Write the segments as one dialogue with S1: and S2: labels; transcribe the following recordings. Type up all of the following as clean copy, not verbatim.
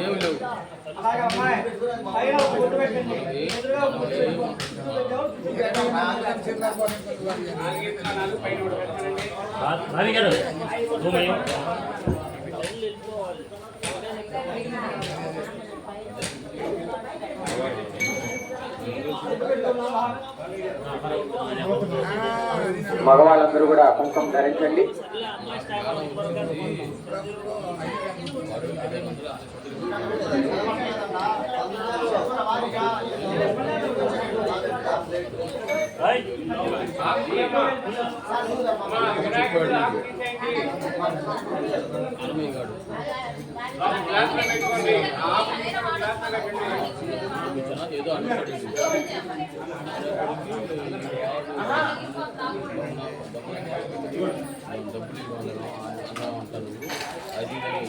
S1: ఏమి లేవు.
S2: మగవాళ్ళందరూ కూడా కుంకుమ ధరించండి.
S1: ఏదో అనుకోండి డబ్బులు అంటారు. అది కానీ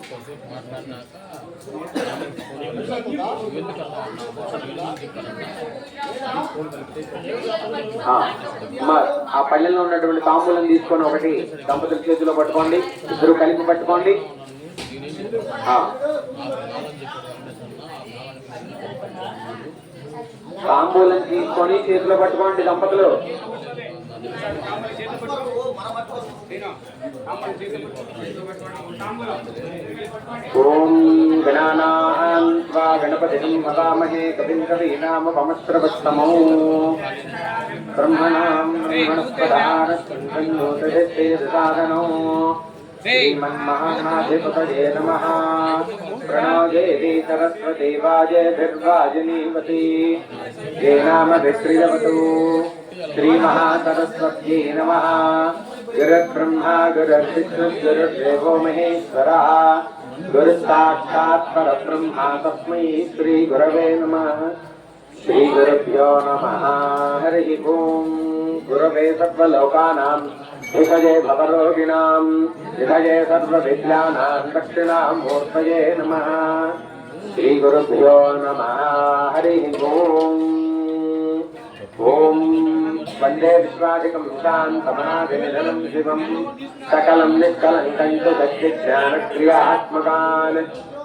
S1: కొంచెంసేపు మాట్లాడినాక
S2: ఆ పల్లెల్లో ఉన్నటువంటి తాంబూలం తీసుకొని ఒకటి దంపతుల చేతిలో పట్టుకోండి, ఇద్దరు కలిపి పట్టుకోండి. తాంబూలం తీసుకొని చేతిలో పట్టుకోండి దంపతులు. ఓం గణానాం త్వా గణపతిం హవామహే కవిం కవీనాముపమశ్రవస్తమో బ్రహ్మణాం బ్రహ్మణస్పదానో శ్రీమన్మహాధిపతయే నమః. ప్రణో దేవీ సరస్వతి వాజేభిర్వాజినీవతి జయనామభిశ్రీరవతు. శ్రీమహాసరస్వత్యై నమః. గురుర్బ్రహ్మా గురుర్విష్ణుః గురుర్దేవో మహేశ్వరः గురుసాక్షాత్ పరబ్రహ్మ తస్మై శ్రీ గురవే నమః. శ్రీ గురుభ్యో నమః. హరి ఓం. గురవే సర్వలోకానాం భిషజే భవరోగిణాం విభజే సర్వవిద్యానాం దక్షిణామూర్తయే నమః. శ్రీ గురుభ్యో నమః. హరి ఓం. ఓం వందే విశ్వాదికం శాంతమనాదినిధనం శివం సకలం నిష్కలంకం చ సచ్చిజ్ఞానక్రియాత్మకాన్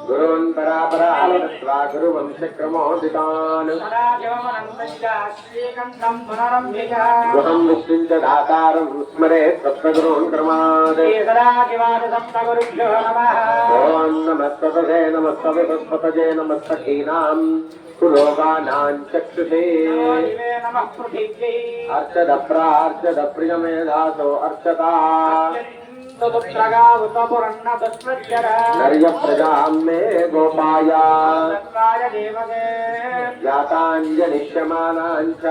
S2: గురూన్ పరాపరాలత్వా గురువంశక్రమోదితాన్ గుహం విష్ణుం చ దాతారం స్మరేత్ సప్తగురూన్ క్రమాద్. ఓం నమస్తతే నమస్తవే నమస్తకీనాం కులోకానాం చక్షుషే అర్చద ప్రార్చద ప్రియమేధాసో అర్చతా నర్య ప్రజాం మే గోపాయ జాతాంజనిష్యమానాంచ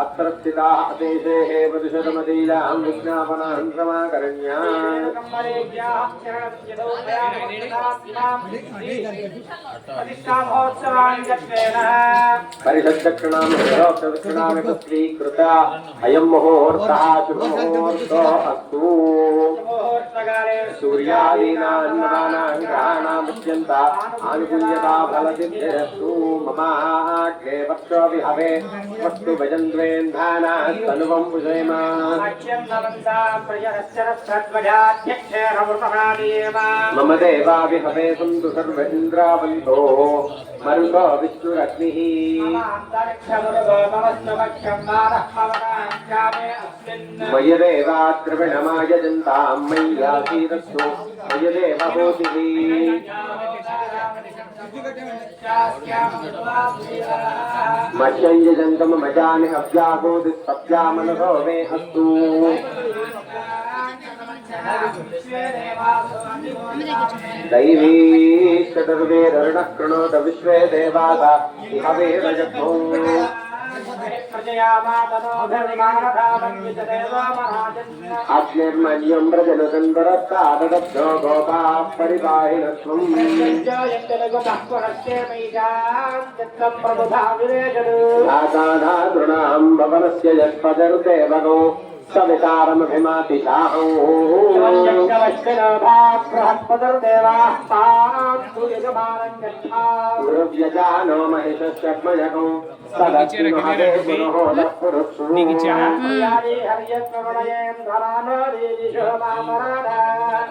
S2: అత్ర స్థితాః దేశేః వదుషదమదీలాం విజ్ఞాపనాం సమాకరణ్య పరిషద్దక్షిణాం స్వీకృత అయం ముహూర్తః శుభముహూర్తో అస్తు. సూర్యాదీనాం గ్రహాణామత్యంత ఆనుకూల్యతా ఫలసిద్ధిరస్తు. మమాగ్నే వర్షోऽపి హవే వస్తు భజన్వేంధానాः తనువం పుషేమ. మమ దేవాభి హవే సంతు సర్వ ఇంద్రావంతో మరుతో విష్ణురగ్నిః. మయదేవాద్రవిణమాయజంతాం మయ్యాసీరస్సు మయదేవభూతిః. మహ్యంజంతమ మజాని అవ్యాహోది సప్యామనసో మే అస్తు. దైవీ చతుర్వేదరుణః కృణోత విశ్వే దేవాః హవే రజతో. అగ్నిర్మన్యం ప్రజలుతంతరస్తాదబ్ధో గోపాః పరిపాహినస్వం. దాతానాదృణాం భవనస్య యత్పదరుదేవగో सवितारमभिमातिशाहो गुरुव्यजानो महिषस्यग्मजगो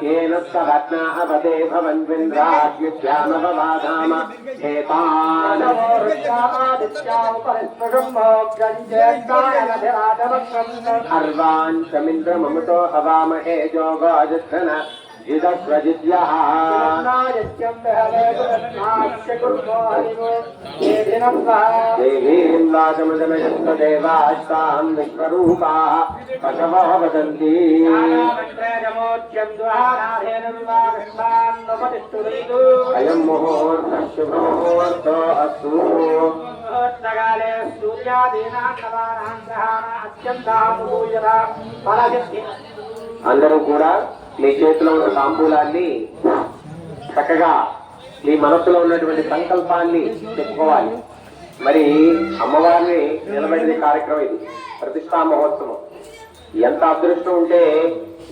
S2: येन सवत्ना अपदे भवन्विन्द्राद्युद्यामपवाधाम हेतान् अर्वान् चमिन्द्रममुतो हवामहे जोगाजद्धन जिदस्वजिद्यः देवीं वाचमदमयस्तदेवास्तां विश्वरूपाः पशवः वदन्ति अयं मुहूर्तः शुभमुहूर्तो अस्तु అందరూ కూడా మీ చేతిలో ఉన్న తాంబూలాన్ని చక్కగా మీ మనసులో ఉన్నటువంటి సంకల్పాన్ని చెప్పుకోవాలి. మరి అమ్మవారిని నిలబెట్టే కార్యక్రమం ఇది, ప్రతిష్టా మహోత్సవం. ఎంత అదృష్టం ఉంటే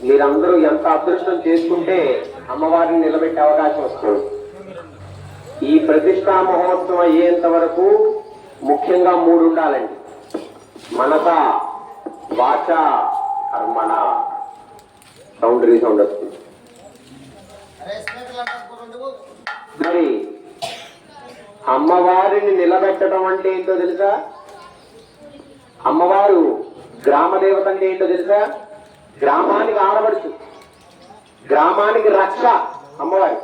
S2: మీరందరూ ఎంత అదృష్టం చేసుకుంటే అమ్మవారిని నిలబెట్టే అవకాశం వస్తుంది. ఈ ప్రతిష్టా మహోత్సవం అయ్యేంత వరకు ముఖ్యంగా 3 ఉండాలండి: మనస, వాచ, కర్మణ. సౌండ్ వస్తుంది. మరి అమ్మవారిని నిలబెట్టడం అంటే ఏంటో తెలుసా? అమ్మవారు గ్రామ దేవత అంటే ఏంటో తెలుసా? గ్రామానికి ఆడబడుచు, గ్రామానికి రక్ష అమ్మవారి.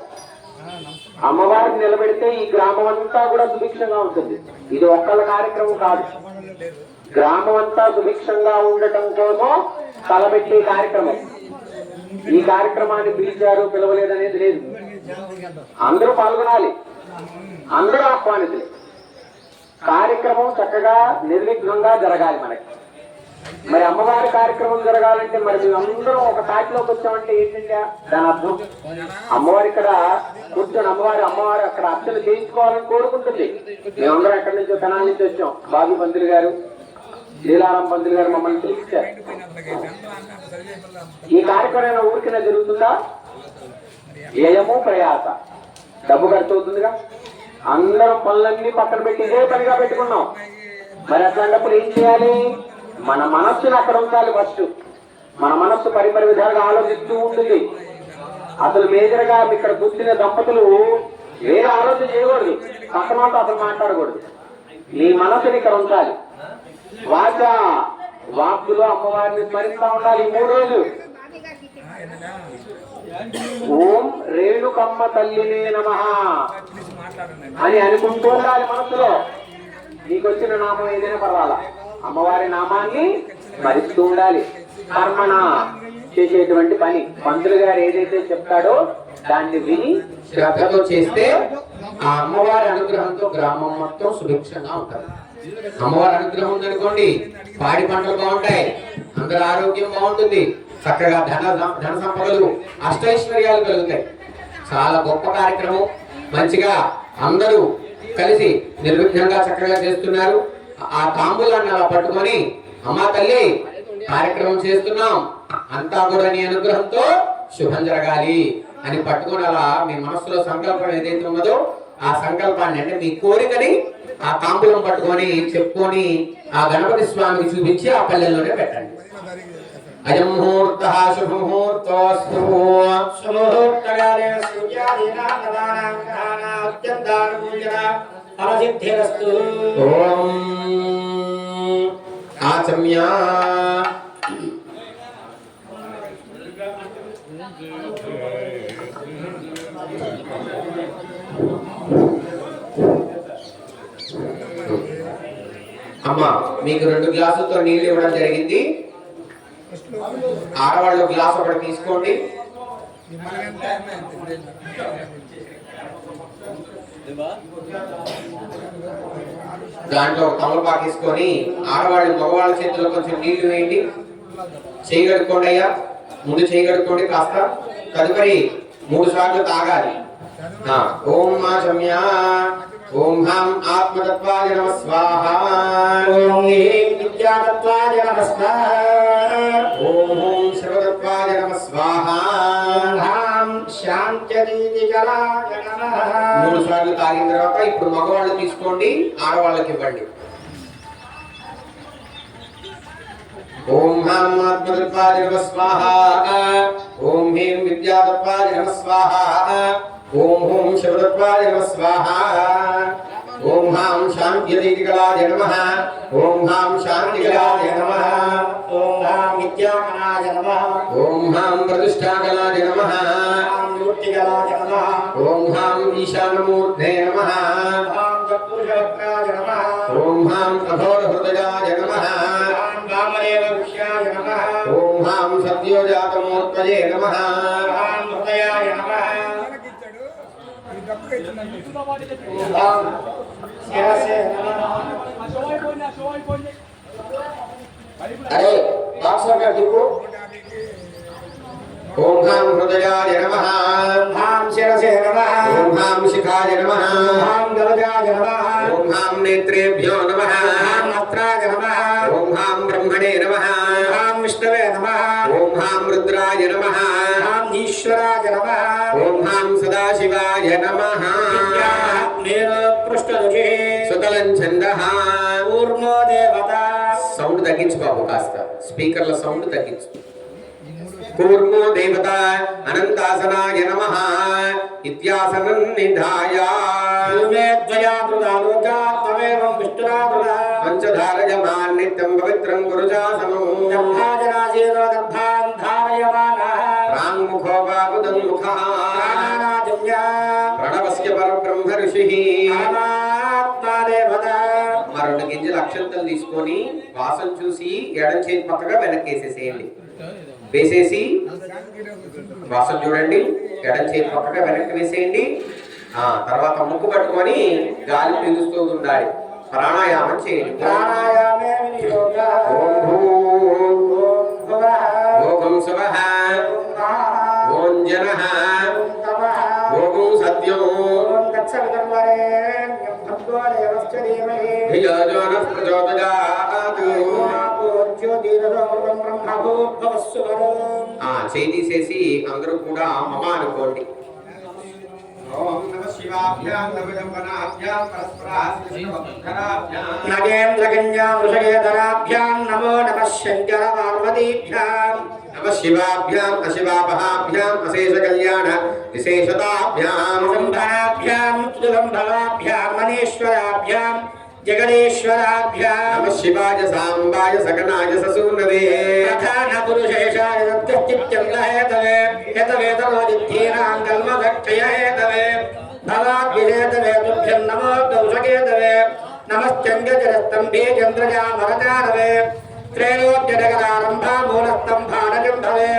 S2: అమ్మవారిని నిలబెడితే ఈ గ్రామం అంతా కూడా సుభిక్షంగా ఉంటుంది. ఇది ఒక్కళ్ళ కార్యక్రమం కాదు, గ్రామం అంతా సుభిక్షంగా ఉండటం కోసం తలబెట్టే కార్యక్రమం. ఈ కార్యక్రమాన్ని పిలిచారు పిలవలేదనేది లేదు, అందరూ పాల్గొనాలి, అందరూ ఆహ్వానితులే. కార్యక్రమం చక్కగా నిర్విఘ్నంగా జరగాలి మనకి. మరి అమ్మవారి కార్యక్రమం జరగాలంటే మరి మేమందరం ఒక తాటిలోకి వచ్చామంటే ఏంటంటే దాని అర్థం అమ్మవారి ఇక్కడ కూర్చొని అమ్మవారు అక్కడ అర్చన చేయించుకోవాలని కోరుకుంటుంది. మేమందరం ఎక్కడి నుంచో తెనాల నుంచి వచ్చాం. బాబీ పంతులు గారు, లీలారాం పంతులు గారు మమ్మల్ని పిలిచారు. ఈ కార్యక్రమం ఊరికినా జరుగుతుందా? వ్యయము ప్రయాస, డబ్బు ఖర్చు అవుతుందిగా. అందరం పనులన్నీ పక్కన పెట్టి ఇదే పనిగా పెట్టుకున్నాం. మరి అట్లాంటప్పుడు ఏం చేయాలి? మన మనస్సును అక్కడ ఉంచాలి. ఫస్ట్ మన మనస్సు పరిపరి విధాలుగా ఆలోచిస్తూ ఉంటుంది. అసలు మేజర్ గా ఇక్కడ కూర్చున్న దంపతులు వేరే ఆలోచన చేయకూడదు, పక్కనతో అసలు మాట్లాడకూడదు. నీ మనస్సుని ఇక్కడ ఉంచాలి. వాచ, వాక్కులో అమ్మవారిని స్మరిస్తా ఉండాలి. ఈ 3 రోజులు ఓం రేణుకమ్మ తల్లినే నమః అని అనుకుంటూ ఉండాలి మనసులో. నీకు వచ్చిన నామం ఏదైనా పర్వాలా, అమ్మవారి నామాన్ని స్మరిస్తూ ఉండాలి. కర్మణ, చేసేటువంటి పని. పంతులు గారు ఏదైతే చెప్తాడో దాన్ని విని శ్రద్ధతో చేస్తే ఆ అమ్మవారి అనుగ్రహంతో గ్రామం మొత్తం సుభిక్షంగా ఉంటుంది. అమ్మవారి అనుగ్రహం ఉందనుకోండి, పాడి పంటలు బాగుంటాయి, అందరి ఆరోగ్యం బాగుంటుంది, చక్కగా ధన సంపదలు, అష్టైశ్వర్యాలు కలుగుతాయి. చాలా గొప్ప కార్యక్రమం. మంచిగా అందరూ కలిసి నిర్విఘ్నంగా చక్కగా చేస్తున్నారు. ఆ తాంబూలాన్ని అలా పట్టుకొని అమ్మా తల్లి కార్యక్రమం చేస్తున్నాం, అంతా కూడా నీ అనుగ్రహంతో శుభం జరగాలి అని పట్టుకొని అలా మీ మనసులో సంకల్పం ఏదైతే ఉన్నదో ఆ సంకల్పాన్ని, అంటే మీ కోరికని ఆ తాంబూలం పట్టుకొని చెప్పుకొని ఆ గణపతి స్వామికి చూపించి ఆ పల్లెల్లోనే పెట్టండి. అయం ముహూర్త శుభముహూర్తోస్తు శుభముహూర్తకాలే సూర్యాదీనాం ఓం ఆచమ్య అమ్మా మీకు 2 గ్లాసులతో నీళ్లు ఇవ్వడం జరిగింది. ఆడవాళ్ళు గ్లాస్ ఒకటి తీసుకోండి. దాంట్లో తమలపాకు తీసుకొని ఆడవాళ్ళు మగవాళ్ళ చేతుల్లో కొంచెం నీళ్లు వేయండి. చేయి కడుక్కోండి అయ్యా, ముందు చేయి కడుక్కోండి కాస్త. తదుపరి 3 సార్లు తాగాలి. ఓం మా శమ్య, ఓం హం ఆత్మతత్వాయ నమః స్వాహా, ఓం హ్రీం విద్యాతత్వాయ నమః స్వాహా,
S3: ఓం శివతత్వాయ నమః స్వాహా. శాంత్యదీతికరాయ నమః. 3 సార్లు తాగిన తర్వాత ఇప్పుడు మగవాళ్ళు తీసుకోండి, ఆడవాళ్ళకి ఇవ్వండి. ఓం హ్రాం ఆత్మతత్వాయ నమః స్వాహా. ఓం హ్రీం విద్యాతత్వాయ నమః స్వాహా. ఓం హూం శివతత్వాయ నమః స్వాహా. ఓం హ్రాం శాంత్యదీతికరాయ నమః. ఓం హ్రాం శాంతికరాయ నమః. ఓం హ్రాం విద్యాకరాయ నమః. ఓం హ్రాం ప్రతిష్టాకరాయ నమః. మూర్తికరాయ నమః. ఓం హ్రాం ఈశానమూర్ధే నమః. ఓం చతుర్షవక్రాయ నమః. ఓం హ్రాం కఠోరహృదయాయ నమః. ఓం వామదేవ విష్యాయ నమః. ఓం హ్రాం సద్యోజాతమూర్తయే నమః. ఓం హృదయాయ నమః. ఓం శిరసే నమః. అరే బాక్సర్ గారు దిక్కు. ఓం హ్రాం హృదయాయ నమః. ఓం హ్రాం శిరసే నమః. ఓం హ్రాం శిఖాయ నమః. ఓం హ్రాం గలజాయ నమః. ఓం హ్రాం నేత్రేభ్యో నమః. ఓం హ్రాం నత్రాయ నమః. ఓం హ్రాం బ్రహ్మణే నమః. ఓం హ్రాం విష్ణవే నమః. ఓం హ్రాం రుద్రాయ నమః. ఓం హ్రాం ఈశ్వరాయ నమః. ఓం హ్రాం సదాశివాయ నమః. పృష్ఠరుచి సుతలం ఛందః. ఊర్మో దేవత. సౌండ్ తగ్గించు బాబు, కాస్త స్పీకర్ల సౌండ్ తగ్గించు. కూర్మో దేవత అనంతాసనాయ నమః. ఇత్యాసనం నిధాయ పంచధారయమాన్ నిత్యం పవిత్రం గురుజాసనం. ప్రాంగుఖో బాబుదన్ముఖః. ప్రణవస్య పరబ్రహ్మ ఋషిః. మరి 2 గింజలు అక్షంతలు తీసుకొని వాసన చూసి ఎడం చేతి పక్కగా వెనక్కేసేసేయండి. వేసేసి వాసన చూడండి, ఎడం చేతి పక్కగా వెనక్కి వేసేయండి. తర్వాత ముక్కు పట్టుకొని గాలి పీలుస్తూ ఉండాలి. ప్రాణాయామం చేయండి. ఓం శుభః. ఓం జనః. ఓం సత్యం. చేయి తీసేసి అందరూ కూడా మమ అనుకోండి. నగేంద్రగణ్యాం వృషగేధరాభ్యాం నమో నమః శంకర పార్వతీభ్యాం. నమః శివాభ్యాం అశివాపహాభ్యాం అశేష కళ్యాణ విశేషతాభ్యాం సంభాభ్యాం సుగంభవాభ్యాం మనీశ్వరాభ్యాం జగదీశ్వరాభ్యాం. నమః శివాయ సాంబాయ సగనాయ ససూనవే ప్రధాన పురుషేషాయ తత్తిత్యం లహేతవే యతవేతరోదిద్ధీనాం కల్మదక్షయహేతవే భవాభ్యుహేతవే తుభ్యం నమో దౌషకేతవే. నమశ్చంద్రజలస్తంభే చంద్రజామరచారవే త్రైలోక్యజగదారంభా మూలస్తంభానజంభవే.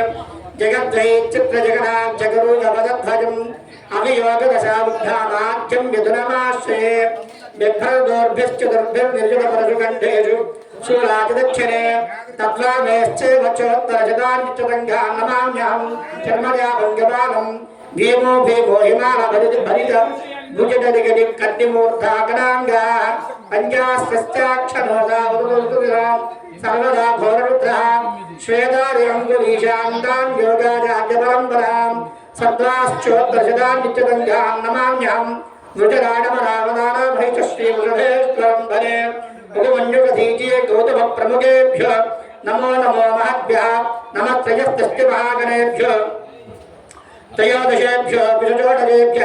S3: జగద్వై చిత్రజగదాం జగరూజపదధ్వజం అవియోగదశాబుద్ధామాఖ్యం విధునమాశ్రయే. బిభ్రదోర్భిశ్చతుర్భిర్నిర్జునపరశుకంఠేషు శూలాదిదక్షిణే తత్వామేశ్చేవచోత్తరశతాన్వితంగాం నమామ్యహం చర్మజాభంగమానం. భీమో భీమో హిమాలభరిత భరిత భుజగదిగది కన్నిమూర్ధాగణాంగా పంచాస్త్యాక్షనోగా ఉరుదురాం సర్వదా ఘోరరుద్రః శ్వేతాదిరంగులీశాంతాం యోగాజాద్యపరంపరాం సద్రాశ్చోత్తరశతాన్వితంగాం నమామ్యహం శ్రీవృషభేశ్వరంభరే. ఉపమన్యుగధీజే గౌతమ ప్రముఖేభ్య నమో నమో మహద్భ్య. నమ త్రయస్తస్తి మహాగణేభ్య త్రయోదశేభ్య విషజోడరేభ్య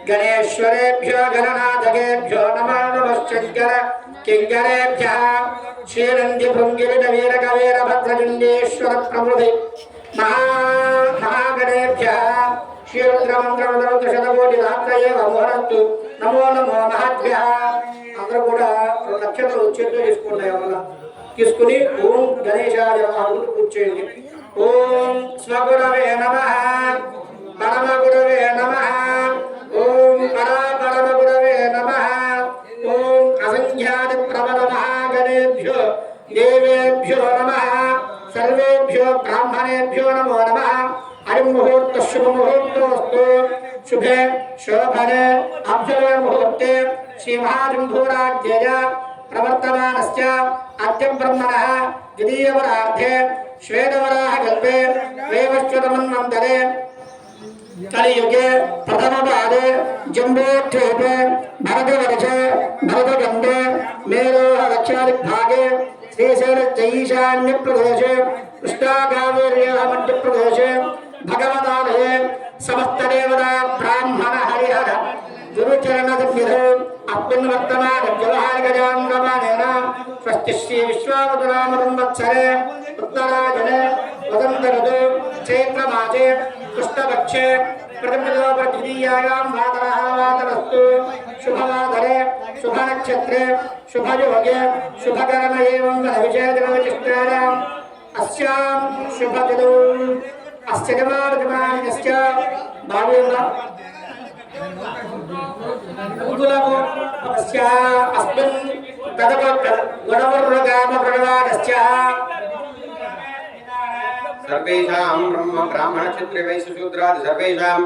S3: గణేశ్వరేభ్య గణనాథకేభ్య నమో నమః శంకర కింకరేభ్య. శ్రీనంది భృంగిరిట వీరకవీర భద్రజుండేశ్వర ప్రమృతి మహాగణేభ్య. శ్రీరుద్రమంత్రశతకోటి రాత్రయే ముహూర్తు నమో నమో మహద్భ్య. అందరూ కూడా 2 నక్షత్రాలు చేతులు తీసుకుంటాయి. ఎవరన్నా తీసుకుని ఓం గణేశాయ నమః కూర్చోండి. ఓం స్వగురవే నమః పరమగురవే నమః. ఓం పరమగురవే నమః. ఓం అసంఖ్యాతి ప్రబల మహాగణేభ్యో దేవేభ్యో నమః. సర్వేభ్యో బ్రాహ్మణేభ్యో నమో నమః. హరిముహూర్త శుభముహూర్తోస్తు. శుభే శోభనే అభ్యుదయ ముహూర్తే శ్రీ మహాసింధూరాధ్యయ ప్రవర్తమానస్య అద్య బ్రహ్మణః ద్వితీయవరార్థే श्वेतवराहकल्पे वैवस्वतमन्वन्तरे कलियुगे प्रथमपादे जम्बोत्थेपे भरतवर्षे भरतगन्धे मेरोह दक्षिणदिग्भागे श्रीशैलजैशान्यप्रदेशे कृष्णाकावेर्याः मध्यप्रदेशे भगवतालये समस्तदेवता ब्राह्मण हरिहर गुरुचरणदिव्यधो अस्मिन् वर्तमानव्यवहारिकजाङ्गमानेन स्वस्ति श्री विश्वावतुनामसंवत्सरे उत्तरायणे वसन्तऋतु चैत्रमासे कृष्णपक्षे प्रतिपदोपद्वितीयायां वातरस्तु शुभवासरे शुभनक्षत्रे शुभयोगे शुभकर्म एवं विषयविशिष्टायाम् अस्यां शुभतिथौ अस्य जमानस्य भावेन अस्मिन् गणवर्गामप्रणवादस्य
S2: सर्वेषां ब्रह्म ब्राह्मण क्षत्रिय वैश्य शूद्रादि सर्वेषां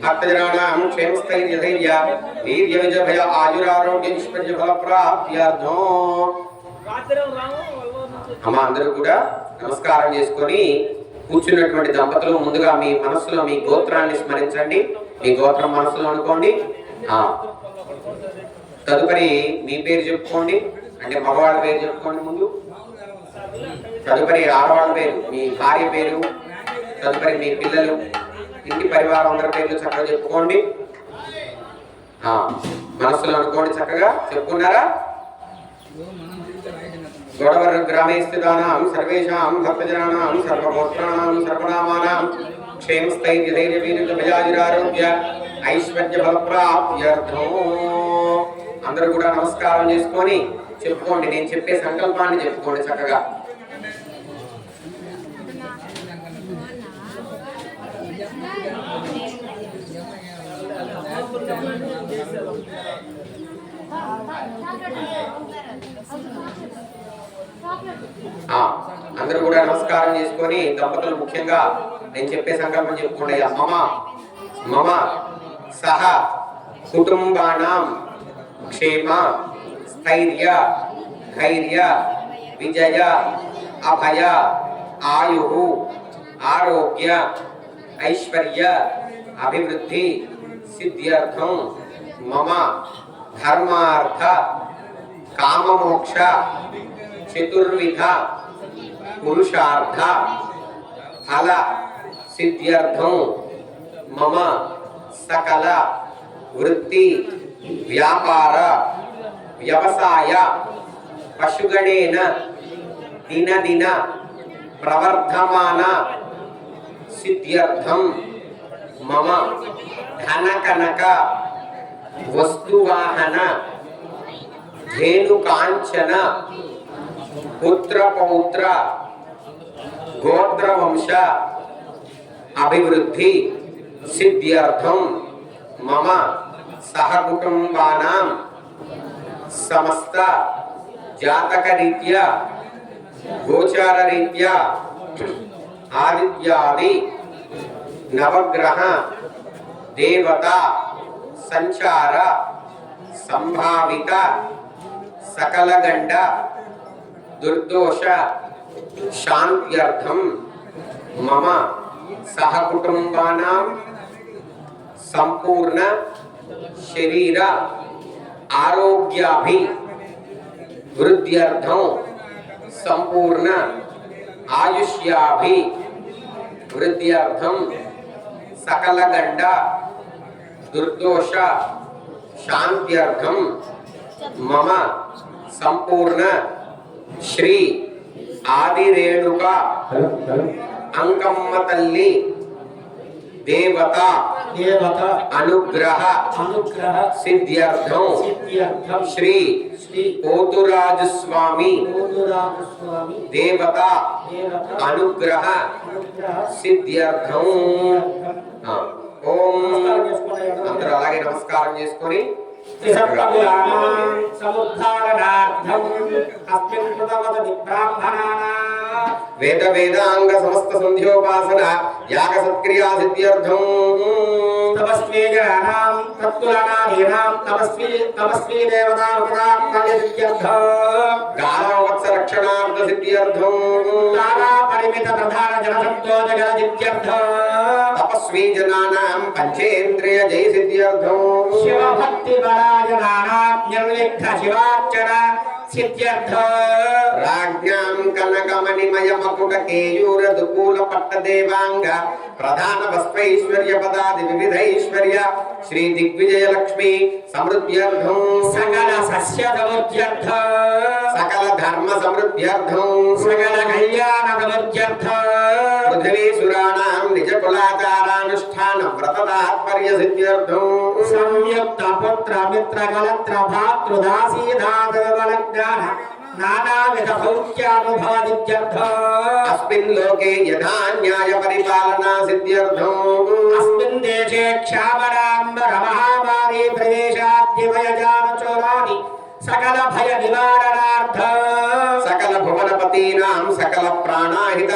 S2: भक्तजनानां क्षेमस्थैर्य धैर्य वीर्य विजय भय आयुरारोग्य ऐश्वर्य फल प्राप्त्यर्थं అమ్మ అందరూ కూడా నమస్కారం చేసుకొని కూర్చున్నటువంటి దంపతులు ముందుగా మీ మనసులో మీ గోత్రాన్ని స్మరించండి. మీ గోత్రం మనసులో అనుకోండి. తదుపరి మీ పేరు చెప్పుకోండి. అంటే మగవాళ్ళ పేరు చెప్పుకోండి ముందు. తదుపరి ఆడవాళ్ళ పేరు, మీ భార్య పేరు, తదుపరి మీ పిల్లలు, ఇంటి పరివారం అందరి పేర్లు చక్కగా చెప్పుకోండి. మనసులో అనుకోండి. చక్కగా చెప్పుకున్నారా? గోడవర గ్రామే స్థితానాం సర్వేషాం భక్తజనానాం సర్వగోత్రాణాం సర్వనామానాం క్షేమస్థైర్య ధైర్య వీర్య భయాయురారోగ్య ఐశ్వర్య ఫలప్రాప్త్యర్థం. అందరూ కూడా నమస్కారం చేసుకొని చెప్పుకోండి. నేను చెప్పే సంకల్పాన్ని చెప్పుకోండి చక్కగా. అందరూ కూడా నమస్కారం చేసుకొని దంపతులు ముఖ్యంగా నేను చెప్పే సంకల్పం చెప్పుకోండి. మమ సహ కుటుంబానాం క్షేమ స్థైర్య ధైర్య విజయ అభయ ఆయు ఆరోగ్య ఐశ్వర్య అభివృద్ధి సిద్ధ్యర్థం మమ ధర్మార్థ కామమోక్ష చతుర్విధ పురుషార్థ ఫల సిద్ధ్యర్థం మమ సకల వృత్తి వ్యాపార వ్యవసాయ పశుగణేన దినదిన ప్రవర్ధమాన సిద్ధ్యర్థం మమ ధనకనక వస్తువాహన ధేనుకాంచన పుత్ర పౌత్ర గోత్రవంశ అభివృద్ధి సిద్ధ్యర్థం మమ సహకుటుంబానాం సమస్త జాతక రీత్యా గోచార రీత్యా ఆదిత్యాది నవగ్రహ దేవత సంచార సంభావిత సకలగండ దుర్దోష శాంత్యర్థం మమ సహకుటుంబానాం సంపూర్ణ శరీర ఆరోగ్యాభి వృద్ధ్యర్థం సంపూర్ణ ఆయుష్యాభి వృద్ధ్యర్థం సకలగండ దుర్దోష శాంత్యర్థం మమ సంపూర్ణ శ్రీ ఆదిరేణుక అంకమ్మ తల్లి దేవత అనుగ్రహ సిద్ధ్యర్థం శ్రీ పోతురాజు స్వామి దేవత అనుగ్రహ సిద్ధ్యర్థం. ఓం అందరూ అలాగే నమస్కారం చేసుకొని వేద వేదాంగ సమస్త సంధ్యోపాసన యాగ సత్క్రియా సిద్ధ్యర్థం తపస్వీజనానాం తత్తులనాధీనాం తపస్వీ దేవతా సిద్ధ్యర్థం గానవత్స రక్షణార్థ
S3: सिद्ध्यर्थम
S4: तारा परिमित प्रधान जन संतोष जल सिद्ध्यर्थम
S3: तपस्वी जनानां पंचेन्द्रिय जय सिद्ध्यर्थम
S4: शिव भक्ति परायणानां निर्विघ्न शिवार्चना सिद्ध्यर्थम
S3: राज्ञां कनकमणिमय मकुट केयूर दुकूल पट्ट देवांग प्रधान वस्त्रैश्वर्य पदादि विविधैश्वर्य श्री दिग्विजय लक्ष्मी समृद्ध्यर्थम
S4: सकल सस्य समृद्ध्यर्थम
S3: सकल धर्म समृद्ध्यर्थम
S4: सकल कल्याण समृद्ध्यर्थम
S3: पृथ्वी सुराणां निज कुलाचारानुष्ठान व्रत तात्पर्य सिद्ध्यर्थम
S4: संयुक्त पुत्र मित्र कलत्र भातृ दासी धातु बलज्ञान नानाविध सौख्यानुभवादित्यर्थम
S3: अस्मिन् लोके यथा न्याय परिपालना सिद्ध्यर्थम
S4: अस्मिन् देशे क्षामराम्बर महामारी प्रवेशाद्यभयजान चोरादि सकल भय निवारणार्थम
S3: सकल भुवनपतीनां सकल प्राणाहित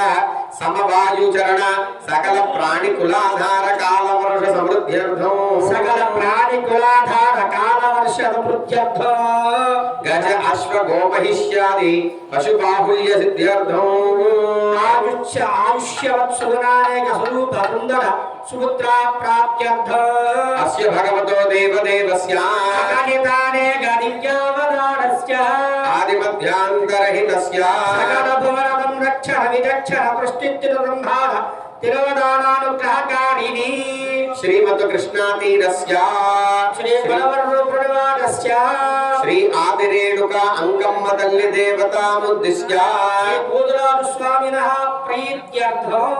S3: समवायुचरण सकल प्राणि कुलाधार काल वर्ष समृद्ध्यर्थम
S4: सकल प्राणि कुलाधार काल वर्ष समृद्ध्यर्थम
S3: गज अश्व गोमहिष्यादि पशु बाहुल्य सिद्ध्यर्थम
S4: आयुष्यवत् सुगुणानेक स्वरूप सुंदर सुपुत्रा प्राप्त्यर्थम
S3: अस्य भगवतो देवदेवस्य
S4: अगणितानेक दिव्यावतारस्य
S3: आदिमध्यान्तरहितस्य
S4: सकल भुवन संरक्षण विचक्षण पुष्टित्तिर संहार तिरोदानानुग्रहकारिणी
S3: श्रीमद् कृष्णातीरस्य
S4: श्री बलवर्णप्रणवादस्य
S3: श्री आदिरेणुका अंकम्म तल्ली देवतामुद्दिश्य
S4: श्री पूजराज स्वामिनः प्रीत्यर्थम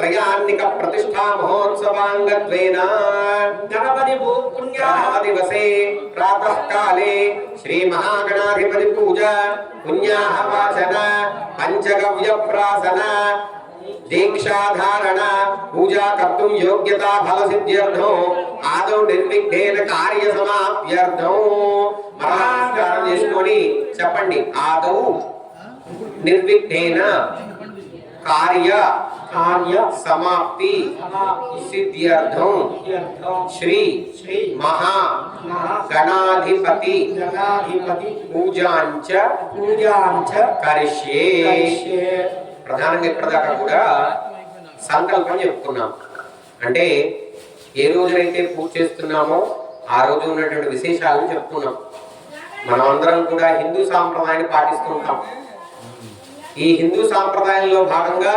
S3: त्रयान्निक प्रतिष्ठा महोत्सवांगत्वेन
S4: गणपति पुण्याः
S3: दिवसे प्रातः काले श्री महागणाधिपति पूजा पुण्याः वाचन पंचगव्य प्राशन दीक्षाधारण पूजा कर्तुं योग्यता फल सिद्ध्यर्थो आदौ निर्विघ्नेन कार्य समाप्त्यर्थो నమస్కారం చేసుకొని చెప్పండి ఆదౌ నిర్విఘ్నేన కార్య సమాప్తి సిద్ధ్యర్థం శ్రీ మహా గణాధిపతి పూజాంచ కరిష్యే. ప్రధానంగా ఇప్పటిదాకా కూడా సంకల్పం చెప్పుకున్నాం. అంటే ఏ రోజైతే పూజ చేస్తున్నామో ఆ రోజు ఉన్నటువంటి విశేషాలను చెప్పుకున్నాం. మనం అందరం కూడా హిందూ సాంప్రదాయాన్ని పాటిస్తుంటాం. ఈ హిందూ సాంప్రదాయంలో భాగంగా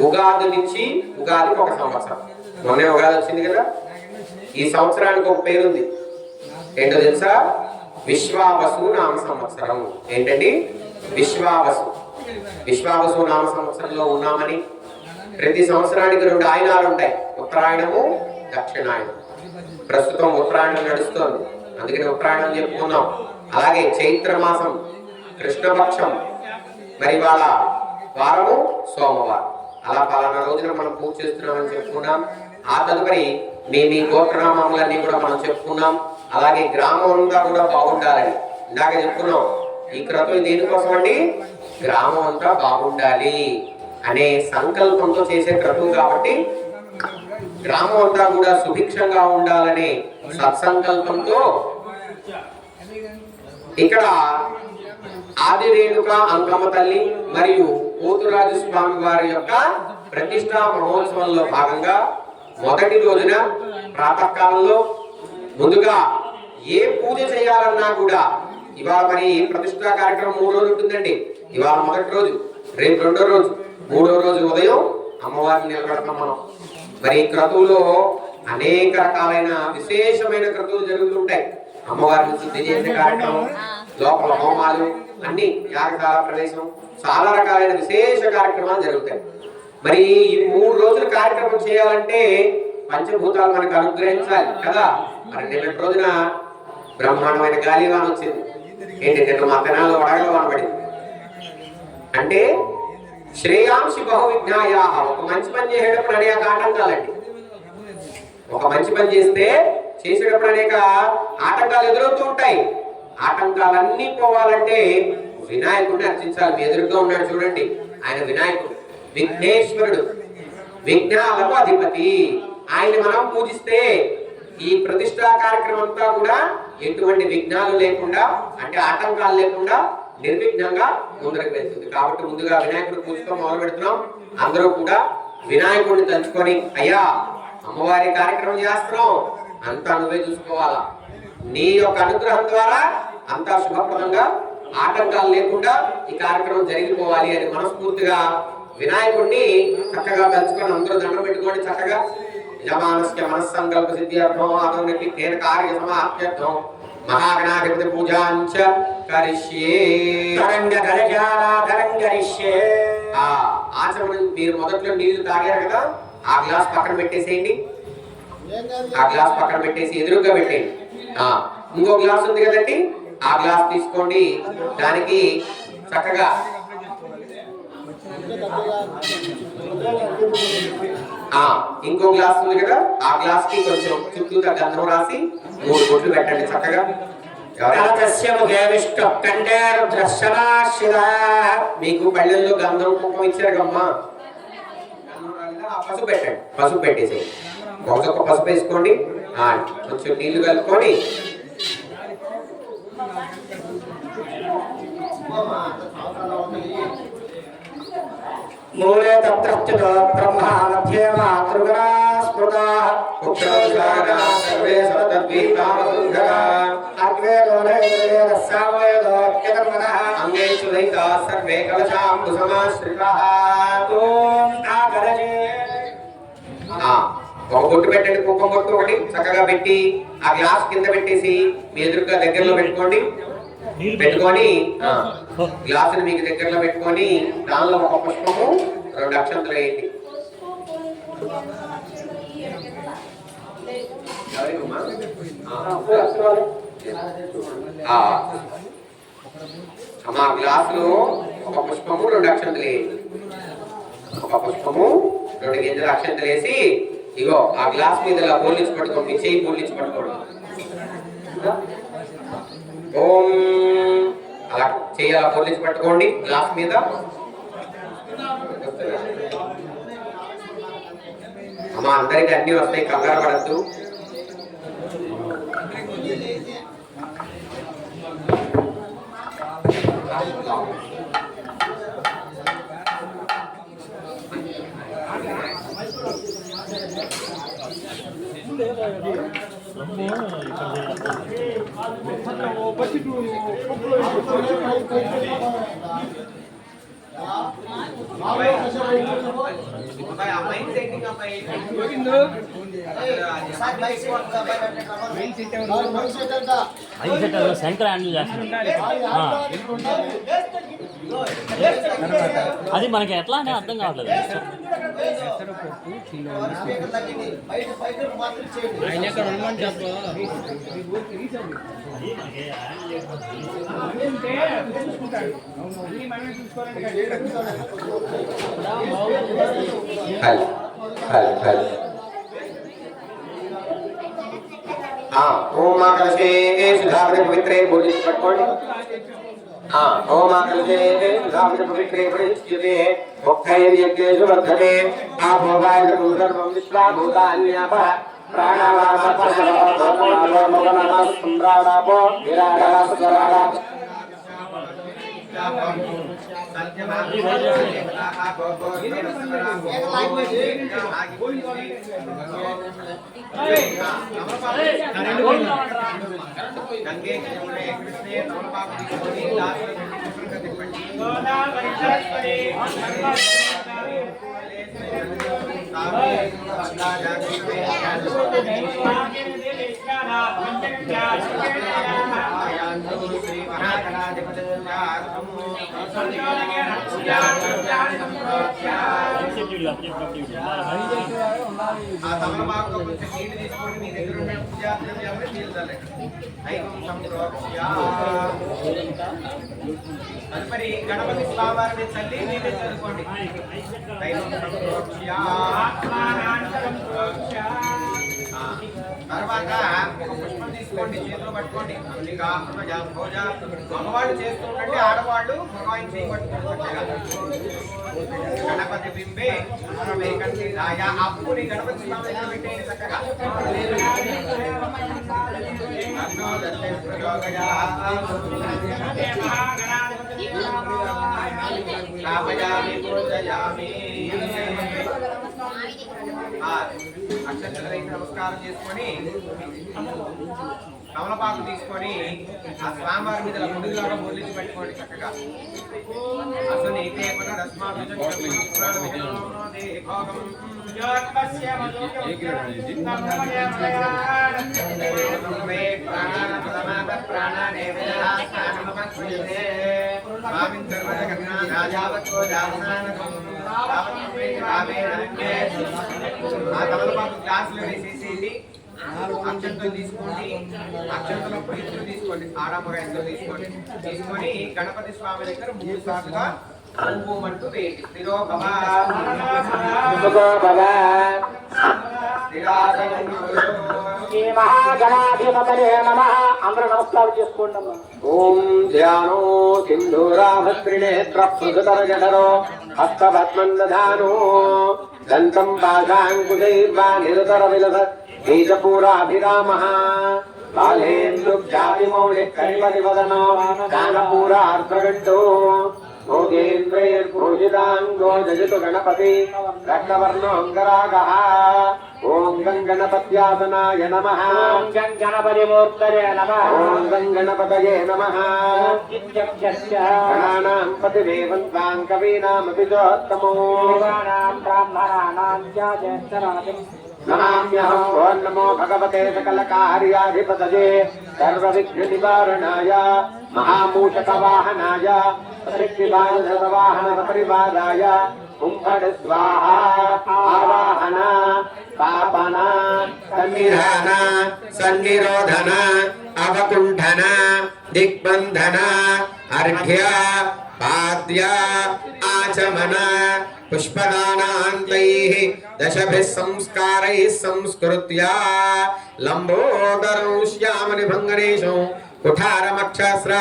S3: ఉగాది నుంచి ఉగాదికి ఒక సంవత్సరం. మొన్నే ఉగాది వచ్చింది కదా, ఈ సంవత్సరానికి ఒక పేరుంది. ఏంటో తెలుసా? విశ్వావసు నామ సంవత్సరం. ఏంటండి? విశ్వావసు. విశ్వావసు నామ సంవత్సరంలో ఉన్నామని ప్రతి సంవత్సరానికి 2 ఆయనాలు ఉంటాయి, ఉత్తరాయణము దక్షిణాయనం. ప్రస్తుతం ఉత్తరాయణం నడుస్తోంది, అందుకని ఉత్తరాయణం చెప్పుకున్నాం. అలాగే చైత్ర మాసం కృష్ణపక్షం, మరి వాళ్ళ వారము సోమవారం. అలా పలానా రోజున మనం పూజ చేస్తున్నామని చెప్పుకున్నాం. ఆ తదుపరి మీ గోత్రనామాలన్నీ కూడా మనం చెప్పుకున్నాం. అలాగే గ్రామం అంతా కూడా బాగుండాలని ఇందాక చెప్పుకున్నాం. ఈ క్రతువు దేనికోసం అండి? గ్రామం అంతా బాగుండాలి అనే సంకల్పంతో చేసే క్రతువు కాబట్టి గ్రామం అంతా కూడా సుభిక్షంగా ఉండాలనే సత్సంకల్పంతో ఇక్కడ ఆదిరేణుక అంకమ్మ తల్లి మరియు పోతురాజు స్వామి వారి యొక్క ప్రతిష్టా మహోత్సవంలో భాగంగా మొదటి రోజున ప్రాతకాలంలో ముందుగా ఏ పూజ చేయాలన్నా కూడా ఇవాళ మరి ప్రతిష్టా కార్యక్రమం 3 రోజులు ఉంటుందండి. ఇవాళ మొదటి రోజు, రేపు 2వ రోజు, 3వ రోజు ఉదయం అమ్మవారిని నిలబెడతాం మనం. మరి క్రతువులో అనేక రకాలైన విశేషమైన క్రతువులు జరుగుతుంటాయి. అమ్మవారిని శుద్ధి చేసే కార్యక్రమం, లోపల హోమాలు, అన్ని యాగశాల ప్రవేశం, చాలా రకాలైన విశేష కార్యక్రమాలు జరుగుతాయి. మరి ఈ 3 రోజుల కార్యక్రమం చేయాలంటే పంచభూతాలు మనకు అనుగ్రహించాలి కదా. మరి నిన్నటి రోజున బ్రహ్మాండమైన గాలివాన వచ్చింది. ఏంటి? నిన్న మా తెనాల్లో వడగల వాన పడింది. అంటే శ్రేయాంసి బహువిజ్ఞాయా, ఒక మంచి పని చేసేటప్పుడు అనేక ఆటంకాలండి. ఒక మంచి పని చేసేటప్పుడు అనేక ఆటంకాలు ఎదురవుతూ ఉంటాయి. ఆటంకాలన్నీ పోవాలంటే వినాయకుడిని అర్చించాలి. మీ ఎదురుగా ఉన్నాడు చూడండి, ఆయన వినాయకుడు, విఘ్నేశ్వరుడు, విఘ్నాలకు అధిపతి. ఆయన మనం పూజిస్తే ఈ ప్రతిష్టా కార్యక్రమం అంతా కూడా ఎటువంటి విఘ్నాలు లేకుండా అంటే ఆటంకాలు లేకుండా నిర్విఘ్నంగా ముందరకు వెళ్తుంది. కాబట్టి ముందుగా వినాయకుడి పూజతో మొదలు పెడుతున్నాం. అందరూ కూడా వినాయకుడిని తలుచుకొని అయ్యా అమ్మవారి కార్యక్రమం చేస్తున్నాం, అంతా నువ్వే చూసుకోవాలా, నీ యొక్క అనుగ్రహం ద్వారా అంతా శుభప్రదంగా ఆటంకాలు లేకుండా ఈ కార్యక్రమం జరిగిపోవాలి అని మనస్ఫూర్తిగా వినాయకుడిని చక్కగా తలుచుకొని అందరూ దండం పెట్టుకోండి. చక్కగా యజమానస్య మనస్సంకల్ప సిద్ధ్యర్థం ఆదోనికి తేన కార్య సమాప్త్యర్థం మహాగణాధిపతి పూజాంచ కరిష్యే ఆచరణ. మీరు మొదట్లో నీళ్లు తాగారు కదా, ఆ గ్లాస్ పక్కన పెట్టేసేయండి. ఆ గ్లాస్ పక్కన పెట్టేసి ఎదురుగా పెట్టేయండి. ఇంకో గ్లాస్ ఉంది కదండి, ఆ గ్లాస్ తీసుకోండి. దానికి చక్కగా ఇంకో గ్లాస్ ఉంది కదా, ఆ గ్లాస్ కి కొంచెం చుట్టూగా గంధం రాసి 3 బొట్లు పెట్టండి. చక్కగా మీకు పళ్ళెల్లో గంధం కుంకుమ ఇచ్చారు కమ్మా, పసుపు పెట్టండి. పసుపు పెట్టేసి ఒక పసుపు వేసుకోండి. కొంచెం నీళ్లు కలుపుకొని
S4: మూలే తత్రస్థితో బ్రహ్మా మధ్యే మాతృగణా స్మృతా
S3: ఉక్షరాగా సర్వే సతద్వీపామసుందరా
S4: అద్వేదోనే సామవేదోక్యకర్మణః
S3: అంగేషు దైతా సర్వే కలశాంబుసమాశ్రితాః.
S4: ఓం ఆకరజే
S3: ఒక బొట్టు పెట్టండి, కుంకుమ బొట్టు ఒకటి చక్కగా పెట్టి ఆ గ్లాస్ కింద పెట్టేసి మీ ఎదురుగా దగ్గరలో పెట్టుకోండి. పెట్టుకొని గ్లాసుని మీకు దగ్గరలో పెట్టుకొని దానిలో ఒక పుష్పము 2 అక్షంతలు వేయండి. అమ్మా గ్లాసులో ఒక పుష్పము 2 అక్షంతలు వేయండి. ఒక పుష్పము 2 గింజల అక్షంతలు వేసి ఇగో ఆ గ్లాస్ మీద ఇలా పోలించి పట్టుకోండి. మీ చేయి పోలించి పట్టుకోండి. ఓం అలా చేయాల పోలించి పట్టుకోండి గ్లాస్ మీద. అమ్మా అందరికి అన్ని వస్తాయి, కంగారు పడద్దు.
S5: సెంటర్ హ్యాండిల్ చేస్తాను. అది మనకి ఎట్లా అని అర్థం కావట్లేదు. ఓం ఆకర్షే సుధావృత పవిత్రే బోధించి పట్టుకోండి. ఓం ఆకర్షే సుధావృత పవిత్రే పరిస్థితే ముఖ్యైర్యజ్ఞేషు వర్ధతే ఆభోగాయకం సర్వం విశ్వాభూతాన్యాపః ప్రాణావాపో విరాడాస్వరాడా
S3: తదుపరి గణపతి స్వామివారిని చల్లి నీళ్ళు చదువుకోండి. తర్వాత ఒక పుష్పం తీసుకొని తీసుకోండి, చేతులు పట్టుకోండి. మగవాళ్ళు చేస్తూ ఉంటే ఆడవాళ్ళు మగవాయిని చేయబట్టుకుంటారు. గణపతి బింబే రాజా అప్పుని గణపతి స్వామి దగ్గర పెట్టేయండి చక్కగా. అక్షంతలైన నమస్కారం చేసుకొని కమలపాకు తీసుకొని ఆ స్వామివారి మీద ముందులాగా బోర్లించి పెట్టుకోండి చక్కగా. అసలు ఆ కమలపాకు గ్లాసులు వేసేసేయండి. అక్షంతలు తీసుకోండి, అక్షంతల పువ్వులు తీసుకోండి, ఆడమగ ఎంతో తీసుకోండి. తీసుకొని గణపతి స్వామి దగ్గర 3 సార్లుగా కుంకుమంటూ వేయండి.
S4: శ్రీ మహాగణాధిపతయే నమః. అందరూ నమస్కారం చేసుకోండి అమ్మా.
S5: ఓం ధ్యానో సింధూరాభస్త్రినేత్ర పృథుతరజఠరో హస్తపద్మందధానో దంతం పాశాంకుశైర్వా నిరుతర విలస బీజపూరాభిరామః బాలేంద్రుబ్జాతిమౌళి కైవదివదనో కానపూరార్ద్రగంటో భోగేంద్రైర్భూషితాంగో జయతు గణపతి రక్తవర్ణోంగరాగః. ఓం గం గణపత్యాసనాయ నమః.
S4: ఓం గం గణపతిమూర్తయే నమః.
S5: ఓం గం గణపతయే నమః. గణానాం పతిదేవం త్వాం కవీనామపి చోత్తమో
S4: దేవానాం బ్రాహ్మణానాం చ జ్యేష్ఠరాజం
S5: నమామ్యహం. ఓం నమో భగవతే సకలకార్యాధిపతయే సర్వవిఘ్ననివారణాయ మహామూషకవాహనాయ శక్తివాహనపరివారాయ కుంభణ స్వాహా. ఆవాహన పాపన
S3: సన్నిధాన సన్నిరోధన అవకుంఠన దిగ్బంధన అర్ఘ్య పాద్య ఆచమన పుష్పదానాంతైః దశభిః సంస్కారైః సంస్కృత్య లంబోదరం శ్యామనిభంగనేశో కుఠారమక్షస్ర